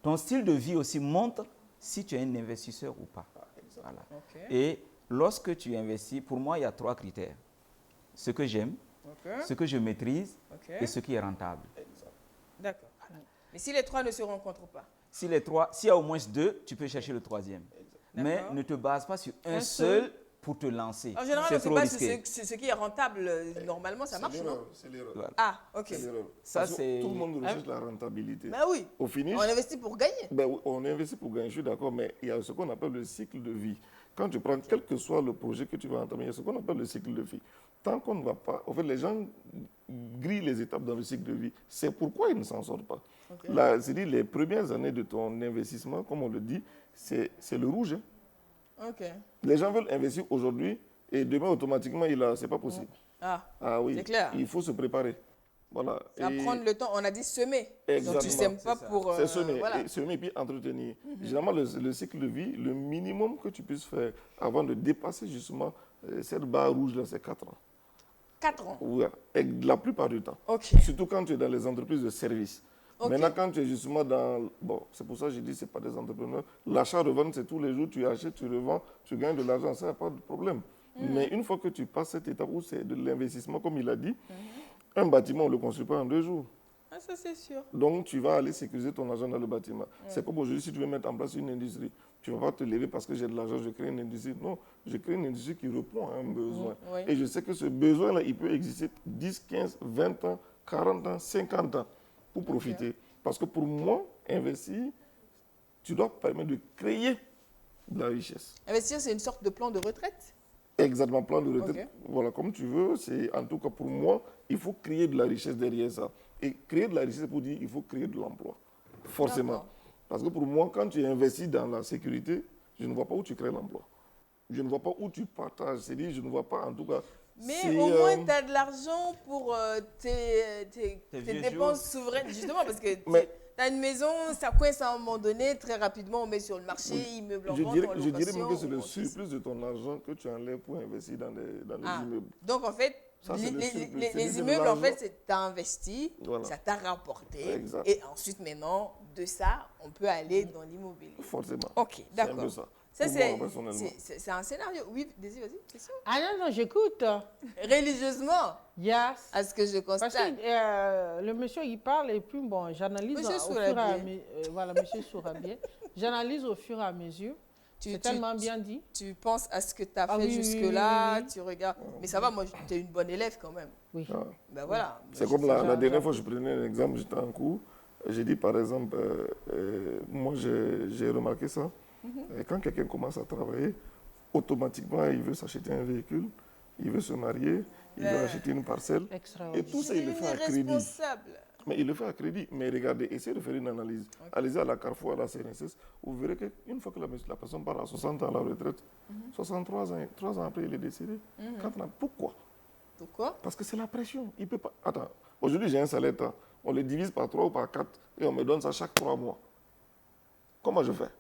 ton style de vie aussi montre si tu es un investisseur ou pas. Voilà. Et lorsque tu investis, pour moi, il y a 3 critères. Ce que j'aime, ce que je maîtrise et ce qui est rentable. D'accord. Mais si les 3 ne se rencontrent pas? S'il y a au moins 2, tu peux chercher le 3e. Mais ne te base pas sur un seul pour te lancer. En général, on ne sait pas ce qui est rentable. Normalement, ça marche, non? C'est l'erreur. Voilà. Ah, ok. C'est l'erreur. Ça, c'est... Tout le monde recherche la rentabilité. Ben oui. Au finish, on investit pour gagner. Ben, on investit pour gagner, je suis d'accord, mais il y a ce qu'on appelle le cycle de vie. Quand tu prends, quel que soit le projet que tu vas entamer, il y a ce qu'on appelle le cycle de vie. Tant qu'on ne va pas... En fait, les gens grillent les étapes dans le cycle de vie. C'est pourquoi ils ne s'en sortent pas. Là, c'est-à-dire les premières années de ton investissement, comme on le dit, c'est le rouge. Hein. Les gens veulent investir aujourd'hui et demain, automatiquement, c'est pas possible. Ah oui, c'est clair. Il faut se préparer. Voilà. Ça va prendre le temps. On a dit semer. Exactement. Donc tu ne sèmes pas pour... C'est semer, semer et puis entretenir. Généralement, le cycle de vie, le minimum que tu puisses faire avant de dépasser justement cette barre rouge-là, c'est 4 ans. 4 ans? Oui, la plupart du temps. Surtout quand tu es dans les entreprises de services. Maintenant, quand tu es justement dans... Bon, c'est pour ça que je dis que ce n'est pas des entrepreneurs. L'achat-revente, c'est tous les jours, tu achètes, tu revends, tu gagnes de l'argent, ça n'a pas de problème. Mais une fois que tu passes cette étape où c'est de l'investissement, comme il a dit, un bâtiment, on ne le construit pas en 2 jours. Ah, ça, c'est sûr. Donc, tu vas aller sécuriser ton argent dans le bâtiment. C'est comme aujourd'hui, si tu veux mettre en place une industrie, tu ne vas pas te lever parce que j'ai de l'argent, je crée une industrie. Non, je crée une industrie qui répond à un besoin. Et je sais que ce besoin-là, il peut exister 10, 15, 20 ans, 40 ans, 50 ans pour profiter. Parce que pour moi, investir, tu dois permettre de créer de la richesse. Investir, c'est une sorte de plan de retraite? Exactement, plan de retraite. Voilà, comme tu veux. En tout cas, pour moi, il faut créer de la richesse derrière ça. Et créer de la richesse, pour dire, il faut créer de l'emploi. Forcément. Parce que pour moi, quand tu investis dans la sécurité, je ne vois pas où tu crées l'emploi. Je ne vois pas où tu partages. C'est-à-dire, je ne vois pas, en tout cas... Mais au moins, tu as de l'argent pour tes dépenses souveraines. Justement, parce que tu as une maison, ça coince à un moment donné, très rapidement, on met sur le marché, immeuble en vente, en location. Je dirais même que c'est le surplus de ton argent que tu enlèves pour investir dans les immeubles. Donc, en fait, les immeubles, en fait, tu as investi, ça t'a rapporté. Exact. Et ensuite, maintenant, de ça, on peut aller dans l'immobilier. Forcément. Ok, d'accord. C'est un peu ça. Ça, c'est un scénario. Oui, Daisy, vas-y, c'est ça. Ah non, j'écoute. Religieusement. Yes. À ce que je constate. Parce que le monsieur, il parle et puis, bon, j'analyse au fur et à mesure. Voilà, monsieur Sourabier. J'analyse au fur et à mesure. C'est tellement bien dit. Tu penses à ce que tu as fait jusque-là, tu regardes. Mais ça va, moi, tu es une bonne élève quand même. Oui. Ben voilà. C'est comme la dernière fois, je prenais un exemple, j'étais en cours. J'ai dit, par exemple, moi, j'ai remarqué ça. Et quand quelqu'un commence à travailler, automatiquement, il veut s'acheter un véhicule, il veut se marier, il veut acheter une parcelle. Et tout ça, il le fait à crédit. Mais il le fait à crédit. Mais regardez, essayez de faire une analyse. Allez-y à la Carrefour, à la CNSS, vous verrez qu'une fois que la personne part à 60 ans à la retraite, 63 ans, 3 ans après, il est décédé. Pourquoi? Parce que c'est la pression. Il peut pas... Attends, aujourd'hui, j'ai un salaire temps. On le divise par 3 ou par 4 et on me donne ça chaque 3 mois. Comment je fais?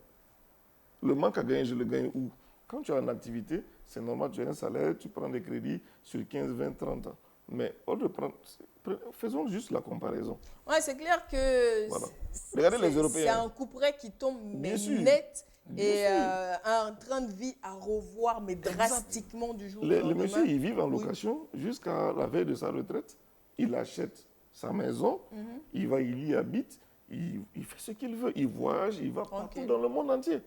Le manque à gagner, je le gagne où? Quand tu es en activité, c'est normal, tu as un salaire, tu prends des crédits sur 15, 20, 30 ans. Mais faisons juste la comparaison. Oui, c'est clair que regardez les Européens. C'est un couperet qui tombe net et un train de vie à revoir, mais drastiquement du jour au lendemain. Le monsieur, il vit en location jusqu'à la veille de sa retraite. Il achète sa maison, il y habite, il fait ce qu'il veut. Il voyage, il va partout dans le monde entier.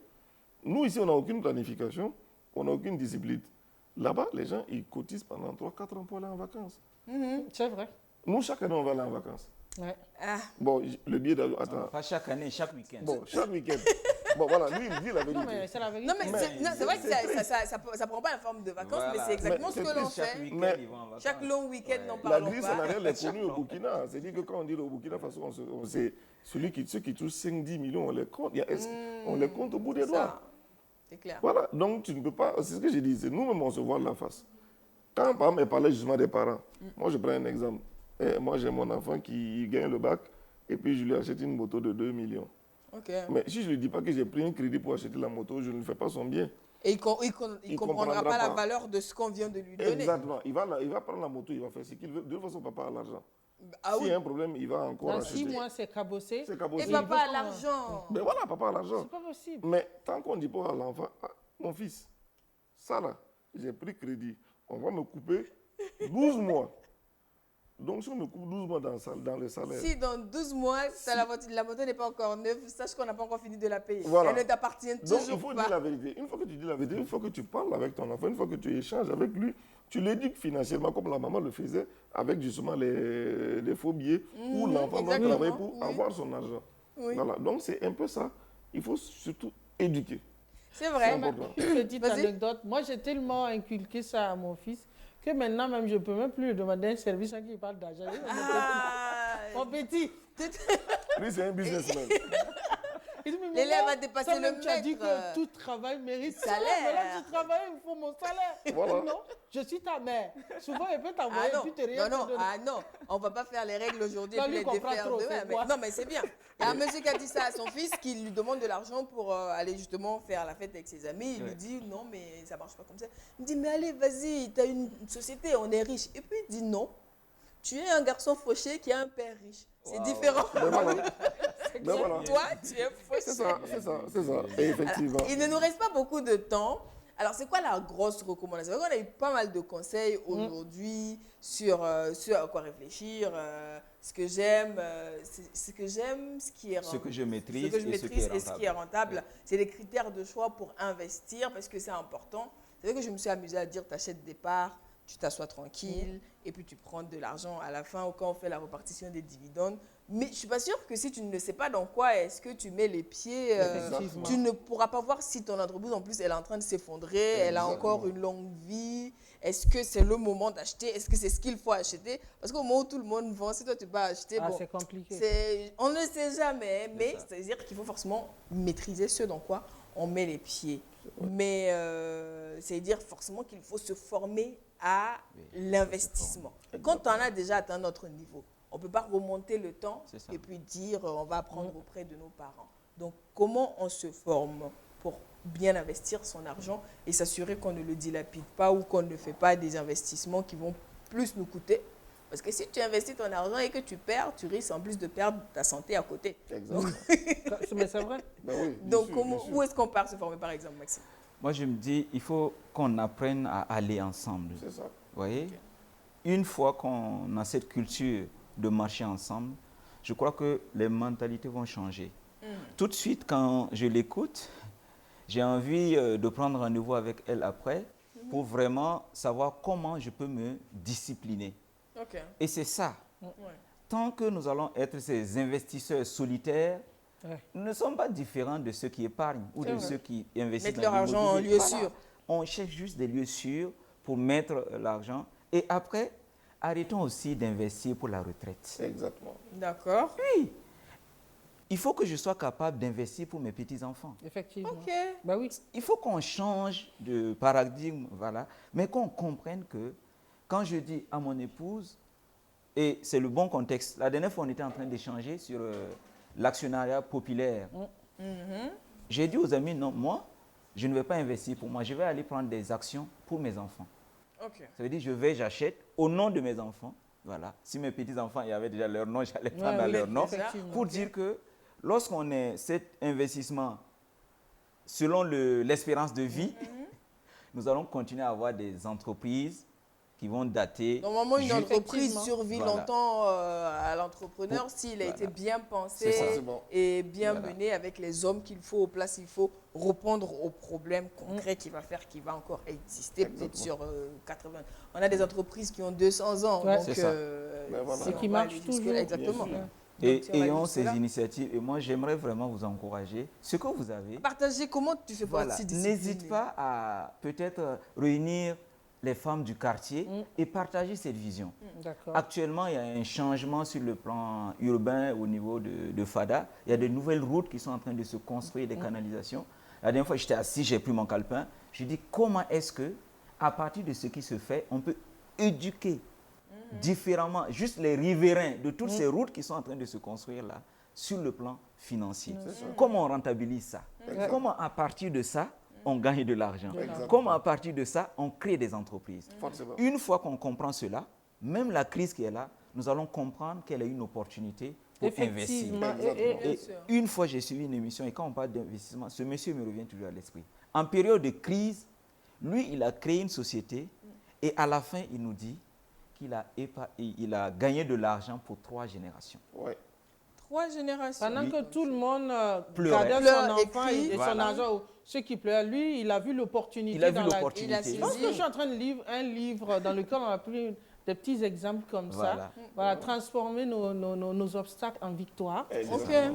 Nous, ici, on n'a aucune planification, on n'a aucune discipline. Là-bas, les gens, ils cotisent pendant 3-4 ans pour aller en vacances. C'est vrai. Nous, chaque année, on va aller en vacances. Ouais. Bon, le billet d'avion... Attends. Pas chaque année, chaque week-end. Bon, chaque week-end. Bon, voilà, lui, il dit la vérité. Non, mais c'est la vérité. Non, mais c'est vrai que ça prend pas la forme de vacances, Voilà. mais c'est exactement Mais ce que c'est l'on plus fait. week-end, ils vont en vacances. Chaque long week-end, n'en La parlons grille pas. salariale est connue au Burkina. C'est-à-dire que quand on dit au Burkina Faso, c'est ceux qui touchent 5-10 millions, on les compte. On les compte au bout des doigts. Ça, c'est clair. Voilà, donc tu ne peux pas, c'est ce que j'ai dit, c'est nous-mêmes on se voit de la face. Quand par exemple, elle parlait justement des parents, moi je prends un exemple. Moi j'ai mon enfant qui gagne le bac et puis je lui achète une moto de 2 millions. Ok. Mais si je ne lui dis pas que j'ai pris un crédit pour acheter la moto, je ne fais pas son bien. Et il comprendra pas la valeur de ce qu'on vient de lui donner. Exactement, il va prendre la moto, il va faire ce qu'il veut. De toute façon, papa a l'argent. Ah S'il oui. y a un problème, il va encore Dans acheter. 6 mois, c'est cabossé. C'est cabossé. Et papa a l'argent. Mais voilà, papa a l'argent. C'est pas possible. Mais tant qu'on ne dit pas à l'enfant, ah, mon fils, ça là, j'ai pris crédit, on va me couper 12 mois. Donc si on me coupe 12 mois dans le salaire. Si dans 12 mois, la moto n'est pas encore neuve, sache qu'on n'a pas encore fini de la payer. Voilà. Elle ne t'appartient Donc toujours il faut pas. dire la vérité. Une fois que tu dis la vérité, une fois que tu parles avec ton enfant, une fois que tu échanges avec lui, tu l'éduques financièrement comme la maman le faisait avec justement les faux billets où l'enfant doit exactement, travailler pour oui. avoir son argent. Oui. Voilà. Donc c'est un peu ça. Il faut surtout éduquer. C'est vrai. C'est important. Une petite Vas-y. anecdote. Moi, j'ai tellement inculqué ça à mon fils que maintenant, même, je ne peux même plus lui demander un service à qui il parle d'argent. Ah, Mon petit. Lui, c'est un businessman. Il dit, mais l'élève maman, a dépassé toi-même, le tu as dit maître. que tout travail mérite Salaire. Mais là, tu travailles, il faut mon salaire. Voilà. Non, je suis ta mère. Souvent, elle peut Ah t'envoyer non, et puis te rien non, te donner. ah non, on ne va pas faire les règles aujourd'hui et Non, puis lui les comprend défaire trop, demain. c'est Mais, quoi? non, mais c'est bien. Il y a un monsieur qui a dit ça à son fils, qui lui demande de l'argent pour aller justement faire la fête avec ses amis. Il lui dit non, mais ça ne marche pas comme ça. Il dit mais allez, vas-y, tu as une société, on est riche. Et puis il dit non, tu es un garçon fauché qui a un père riche. C'est différent. Ben voilà. C'est Ben que voilà. toi, tu es fauché. C'est ça, c'est ça, c'est ça. Et effectivement. Il ne nous reste pas beaucoup de temps. Alors, c'est quoi la grosse recommandation? On a eu pas mal de conseils aujourd'hui sur ce à quoi réfléchir, ce que j'aime, ce qui est Ce que je maîtrise, ce que je et ce qui maîtrise est et ce qui est rentable. C'est les critères de choix pour investir parce que c'est important. C'est vrai que je me suis amusée à dire, tu achètes des parts, tu t'assois tranquille et puis tu prends de l'argent à la fin ou quand on fait la répartition des dividendes. Mais je ne suis pas sûre que si tu ne sais pas dans quoi est-ce que tu mets les pieds, Effectivement. tu ne pourras pas voir si ton entreprise, en plus, elle est en train de s'effondrer, elle a encore une longue vie. Est-ce que c'est le moment d'acheter? Est-ce que c'est ce qu'il faut acheter? Parce qu'au moment où tout le monde vend, si toi tu vas acheter, Ah, bon, c'est compliqué. on ne sait jamais, mais c'est-à-dire qu'il faut forcément maîtriser ce dans quoi on met les pieds. Mais c'est-à-dire forcément qu'il faut se former à l'investissement. Quand on a déjà atteint notre niveau, on ne peut pas remonter le temps et puis dire on va apprendre auprès de nos parents. Donc, comment on se forme pour bien investir son argent et s'assurer qu'on ne le dilapide pas ou qu'on ne fait pas des investissements qui vont plus nous coûter? Parce que si tu investis ton argent et que tu perds, tu risques en plus de perdre ta santé à côté. Exactement. Mais c'est vrai. Ben oui, bien Donc, sûr, bien sûr. où est-ce qu'on part se former, par exemple, Maxime? Moi, je me dis, il faut qu'on apprenne à aller ensemble. C'est ça. Vous voyez? Une fois qu'on a cette culture de marcher ensemble, je crois que les mentalités vont changer. Tout de suite, quand je l'écoute, j'ai envie de prendre rendez-vous avec elle après pour vraiment savoir comment je peux me discipliner. Ok. Et c'est ça. Ouais. Tant que nous allons être ces investisseurs solitaires, nous ne sommes pas différents de ceux qui épargnent ou de ceux qui investissent Mettre dans leur argent en lieu l'immobilier. sûr. On cherche juste des lieux sûrs pour mettre l'argent. Et après, arrêtons aussi d'investir pour la retraite. Exactement. D'accord. Oui. Il faut que je sois capable d'investir pour mes petits-enfants. Effectivement. Ok. Bah oui. Il faut qu'on change de paradigme, voilà, mais qu'on comprenne que quand je dis à mon épouse, et c'est le bon contexte, la dernière fois on était en train d'échanger sur l'actionnariat populaire. J'ai dit aux amis, non, moi, je ne vais pas investir pour moi, je vais aller prendre des actions pour mes enfants. Ok. Ça veut dire, j'achète au nom de mes enfants. Voilà. Si mes petits-enfants, il y avait déjà leur nom, j'allais prendre à leur nom. effectivement. Pour dire que lorsqu'on a cet investissement selon l'espérance de vie, nous allons continuer à avoir des entreprises qui vont dater. Normalement, une entreprise Effectivement. survit Voilà. longtemps à l'entrepreneur s'il a été bien pensé C'est ça. C'est bon. et bien Voilà. mené avec les hommes qu'il faut, aux places qu'il faut, répondre aux problèmes concrets qu'il va faire, qui va encore exister peut-être sur 80. On a des entreprises qui ont 200 ans. Ouais. Donc, C'est ça. Ben voilà. si Et on qui va marchent aller jusque-là, toujours. exactement. Bien sûr. Et ayons ces initiatives. Et moi, j'aimerais vraiment vous encourager. Ce que vous avez... Partagez comment tu fais partie de N'hésite pas à peut-être réunir les femmes du quartier et partager cette vision. Actuellement, il y a un changement sur le plan urbain au niveau de Fada. Il y a de nouvelles routes qui sont en train de se construire, des canalisations. La dernière fois, j'étais assis, j'ai pris mon calepin. Je dis comment est-ce que, à partir de ce qui se fait, on peut éduquer différemment juste les riverains de toutes ces routes qui sont en train de se construire là sur le plan financier. Comment on rentabilise ça? Comment à partir de ça, on gagne de l'argent? Comment à partir de ça, on crée des entreprises? Une fois qu'on comprend cela, même la crise qui est là, nous allons comprendre qu'elle est une opportunité pour investir. Et une fois, j'ai suivi une émission et quand on parle d'investissement, ce monsieur me revient toujours à l'esprit. En période de crise, lui, il a créé une société et à la fin, il nous dit qu'il a gagné de l'argent pour 3 générations. 3 générations. Pendant que tout le monde gardait son enfant et son argent, ceux qui pleuraient, lui, il a vu l'opportunité. Il a vu l'opportunité. Je pense que je suis en train de lire un livre dans lequel on a pris des petits exemples comme ça. Voilà, transformer nos obstacles en victoire.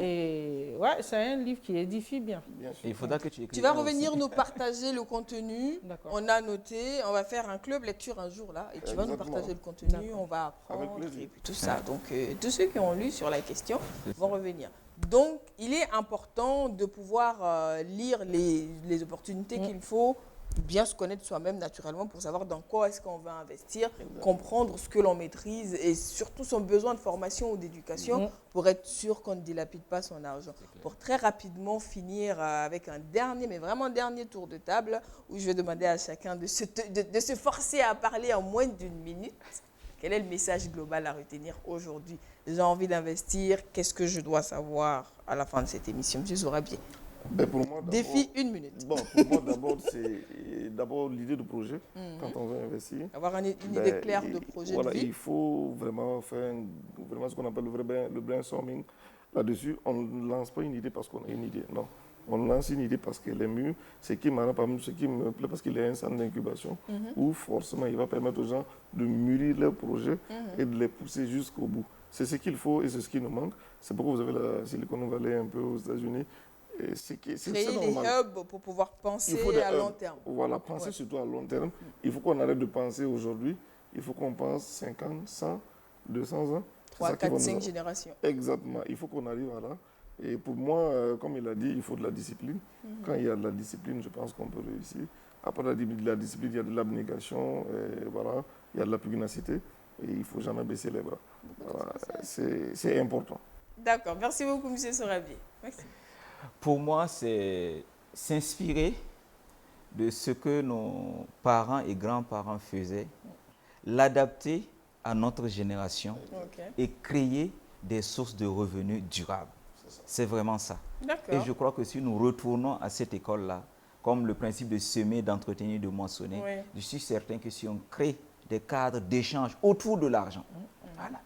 Et ouais, c'est un livre qui édifie bien. Et il faudra que tu écrives. Tu vas revenir nous partager le contenu. On a noté, on va faire un club lecture un jour là. Et tu vas nous partager le contenu, on va apprendre et puis tout ça. Donc, tous ceux qui ont lu sur la question vont revenir. Donc, il est important de pouvoir lire les opportunités qu'il faut, bien se connaître soi-même naturellement pour savoir dans quoi est-ce qu'on va investir, comprendre ce que l'on maîtrise et surtout son besoin de formation ou d'éducation pour être sûr qu'on ne dilapide pas son argent. Pour très rapidement finir avec un dernier, mais vraiment dernier tour de table où je vais demander à chacun de se forcer à parler en moins d'1 minute. Quel est le message global à retenir aujourd'hui? J'ai envie d'investir, qu'est-ce que je dois savoir à la fin de cette émission? Monsieur Sorabier. Pour moi, défi 1 minute. Bon, pour moi, d'abord, c'est l'idée de projet quand on veut investir. Avoir une idée claire de projet de vie. Il faut vraiment faire ce qu'on appelle le brainstorming là-dessus. On ne lance pas une idée parce qu'on a une idée, non. On lance une idée parce qu'elle est mûre. Ce qui me plaît parce qu'il y a un centre d'incubation où forcément il va permettre aux gens de mûrir leur projet et de les pousser jusqu'au bout. C'est ce qu'il faut et c'est ce qui nous manque. C'est pourquoi vous avez la Silicon Valley un peu aux États-Unis. Créer des hubs pour pouvoir penser à long terme. Voilà, penser surtout à long terme. Il faut qu'on arrête de penser aujourd'hui. Il faut qu'on pense 50, 100, 200 ans. 3, 4, 5 générations. Exactement. Il faut qu'on arrive à là. Et pour moi, comme il a dit, il faut de la discipline. Quand il y a de la discipline, je pense qu'on peut réussir. Après la discipline, il y a de l'abnégation, voilà, il y a de la pugnacité. Et il ne faut jamais baisser les bras. Voilà, c'est important. D'accord. Merci beaucoup, M. Sorabier. Merci. Pour moi, c'est s'inspirer de ce que nos parents et grands-parents faisaient, l'adapter à notre génération et créer des sources de revenus durables. C'est vraiment ça. Et je crois que si nous retournons à cette école-là, comme le principe de semer, d'entretenir, de moissonner, je suis certain que si on crée des cadres d'échange autour de l'argent, voilà,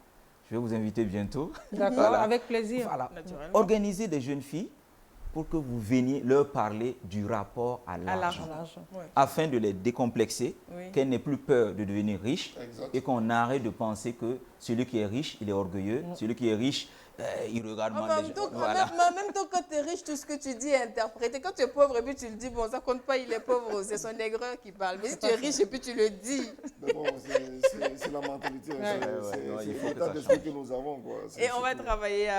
je vais vous inviter bientôt. D'accord, avec plaisir. Voilà. Organiser des jeunes filles pour que vous veniez leur parler du rapport à l'argent, afin de les décomplexer, qu'elles n'aient plus peur de devenir riches et qu'on arrête de penser que celui qui est riche, il est orgueilleux, celui qui est riche, il regarde mal les gens. En même temps, quand tu es riche, tout ce que tu dis est interprété. Quand tu es pauvre et puis tu le dis, bon, ça compte pas, il est pauvre, c'est son aigreur qui parle. Mais si tu es riche et puis tu le dis... Mais bon, c'est la mentalité, c'est l'état d'esprit que nous avons. Quoi. Et on va travailler,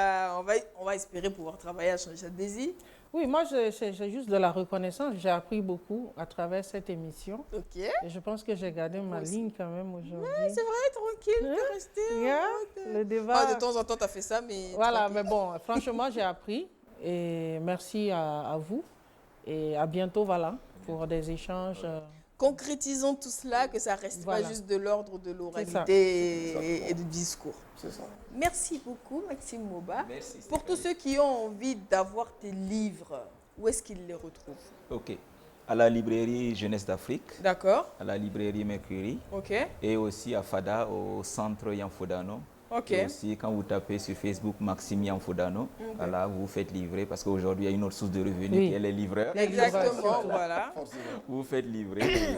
on va espérer pouvoir travailler à changer de désir. Oui, moi, c'est juste de la reconnaissance. J'ai appris beaucoup à travers cette émission. Et je pense que j'ai gardé ma ligne quand même aujourd'hui. Oui, c'est vrai, tranquille, tu es resté. Le débat. De temps en temps, tu as fait ça, mais... Voilà, mais bon, franchement, j'ai appris. Et merci à vous. Et à bientôt, voilà, pour des échanges. Concrétisons tout cela, que ça ne reste pas juste de l'ordre de l'oralité et du discours. C'est ça. Merci beaucoup, Maxime Moba. Merci, pour tous ceux qui ont envie d'avoir tes livres, où est-ce qu'ils les retrouvent? Ok. À la librairie Jeunesse d'Afrique. D'accord. À la librairie Mercury. Ok. Et aussi à Fada, au centre Yanfodano. Ok. Et aussi, quand vous tapez sur Facebook Maxime Yanfodano, voilà, vous vous faites livrer parce qu'aujourd'hui, il y a une autre source de revenus qui est les livreurs. Exactement, voilà. Vous vous faites livrer.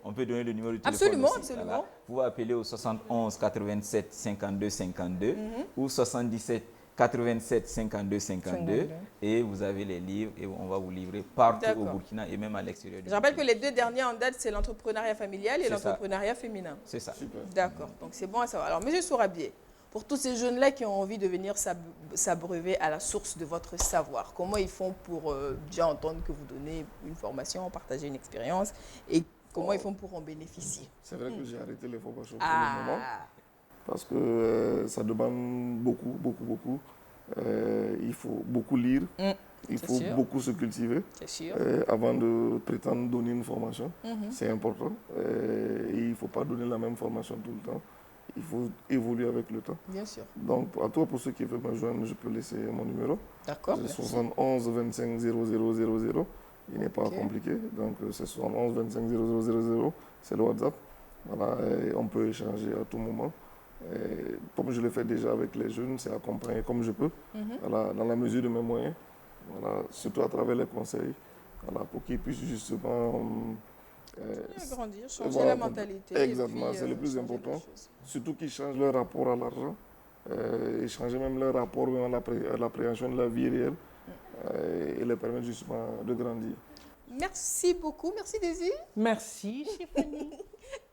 On peut donner le numéro de téléphone. Absolument, aussi. absolument. Voilà. Vous appelez au 71 87 52 52 ou 77 87 52 52 et vous avez les livres et on va vous livrer partout au Burkina et même à l'extérieur. Je rappelle que les deux derniers en date, c'est l'entrepreneuriat familial et l'entrepreneuriat féminin. C'est ça. D'accord, donc c'est bon à savoir. Alors, M. Sourabié, pour tous ces jeunes-là qui ont envie de venir s'abreuver à la source de votre savoir, comment ils font pour déjà entendre que vous donnez une formation, partager une expérience et comment ils font pour en bénéficier? C'est vrai que j'ai arrêté les formations pour le moment parce que ça demande beaucoup. Il faut beaucoup lire, il faut beaucoup se cultiver avant de prétendre donner une formation. C'est important. Et il ne faut pas donner la même formation tout le temps. Il faut évoluer avec le temps. Bien sûr. Donc, à toi, pour ceux qui veulent me joindre, je peux laisser mon numéro. D'accord. C'est 71 25 0000. Il n'est pas compliqué. Donc, c'est 71 25 0000. C'est le WhatsApp. Voilà, et on peut échanger à tout moment. Et comme je le fais déjà avec les jeunes, c'est accompagner comme je peux, voilà, dans la mesure de mes moyens. Voilà, surtout à travers les conseils, voilà, pour qu'ils puissent justement grandir, changer la mentalité. Exactement, c'est le plus important. Surtout qu'ils changent leur rapport à l'argent, et changer même leur rapport à l'appréhension de la vie réelle et les permettre justement de grandir. Merci beaucoup. Merci Daisy. Merci Stéphanie.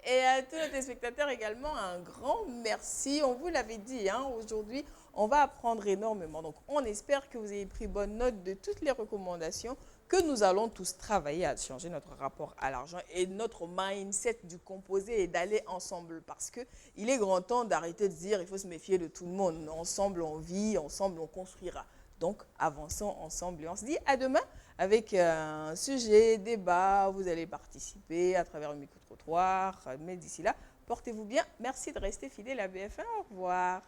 Et à tous nos téléspectateurs également, un grand merci. On vous l'avait dit, aujourd'hui, on va apprendre énormément. Donc, on espère que vous avez pris bonne note de toutes les recommandations, que nous allons tous travailler à changer notre rapport à l'argent et notre mindset du composé et d'aller ensemble. Parce qu'il est grand temps d'arrêter de dire il faut se méfier de tout le monde. Ensemble, on vit, ensemble, on construira. Donc, avançons ensemble et on se dit à demain avec un sujet, débat. Vous allez participer à travers le micro-trottoir. Mais d'ici là, portez-vous bien. Merci de rester fidèle à BF1. Au revoir.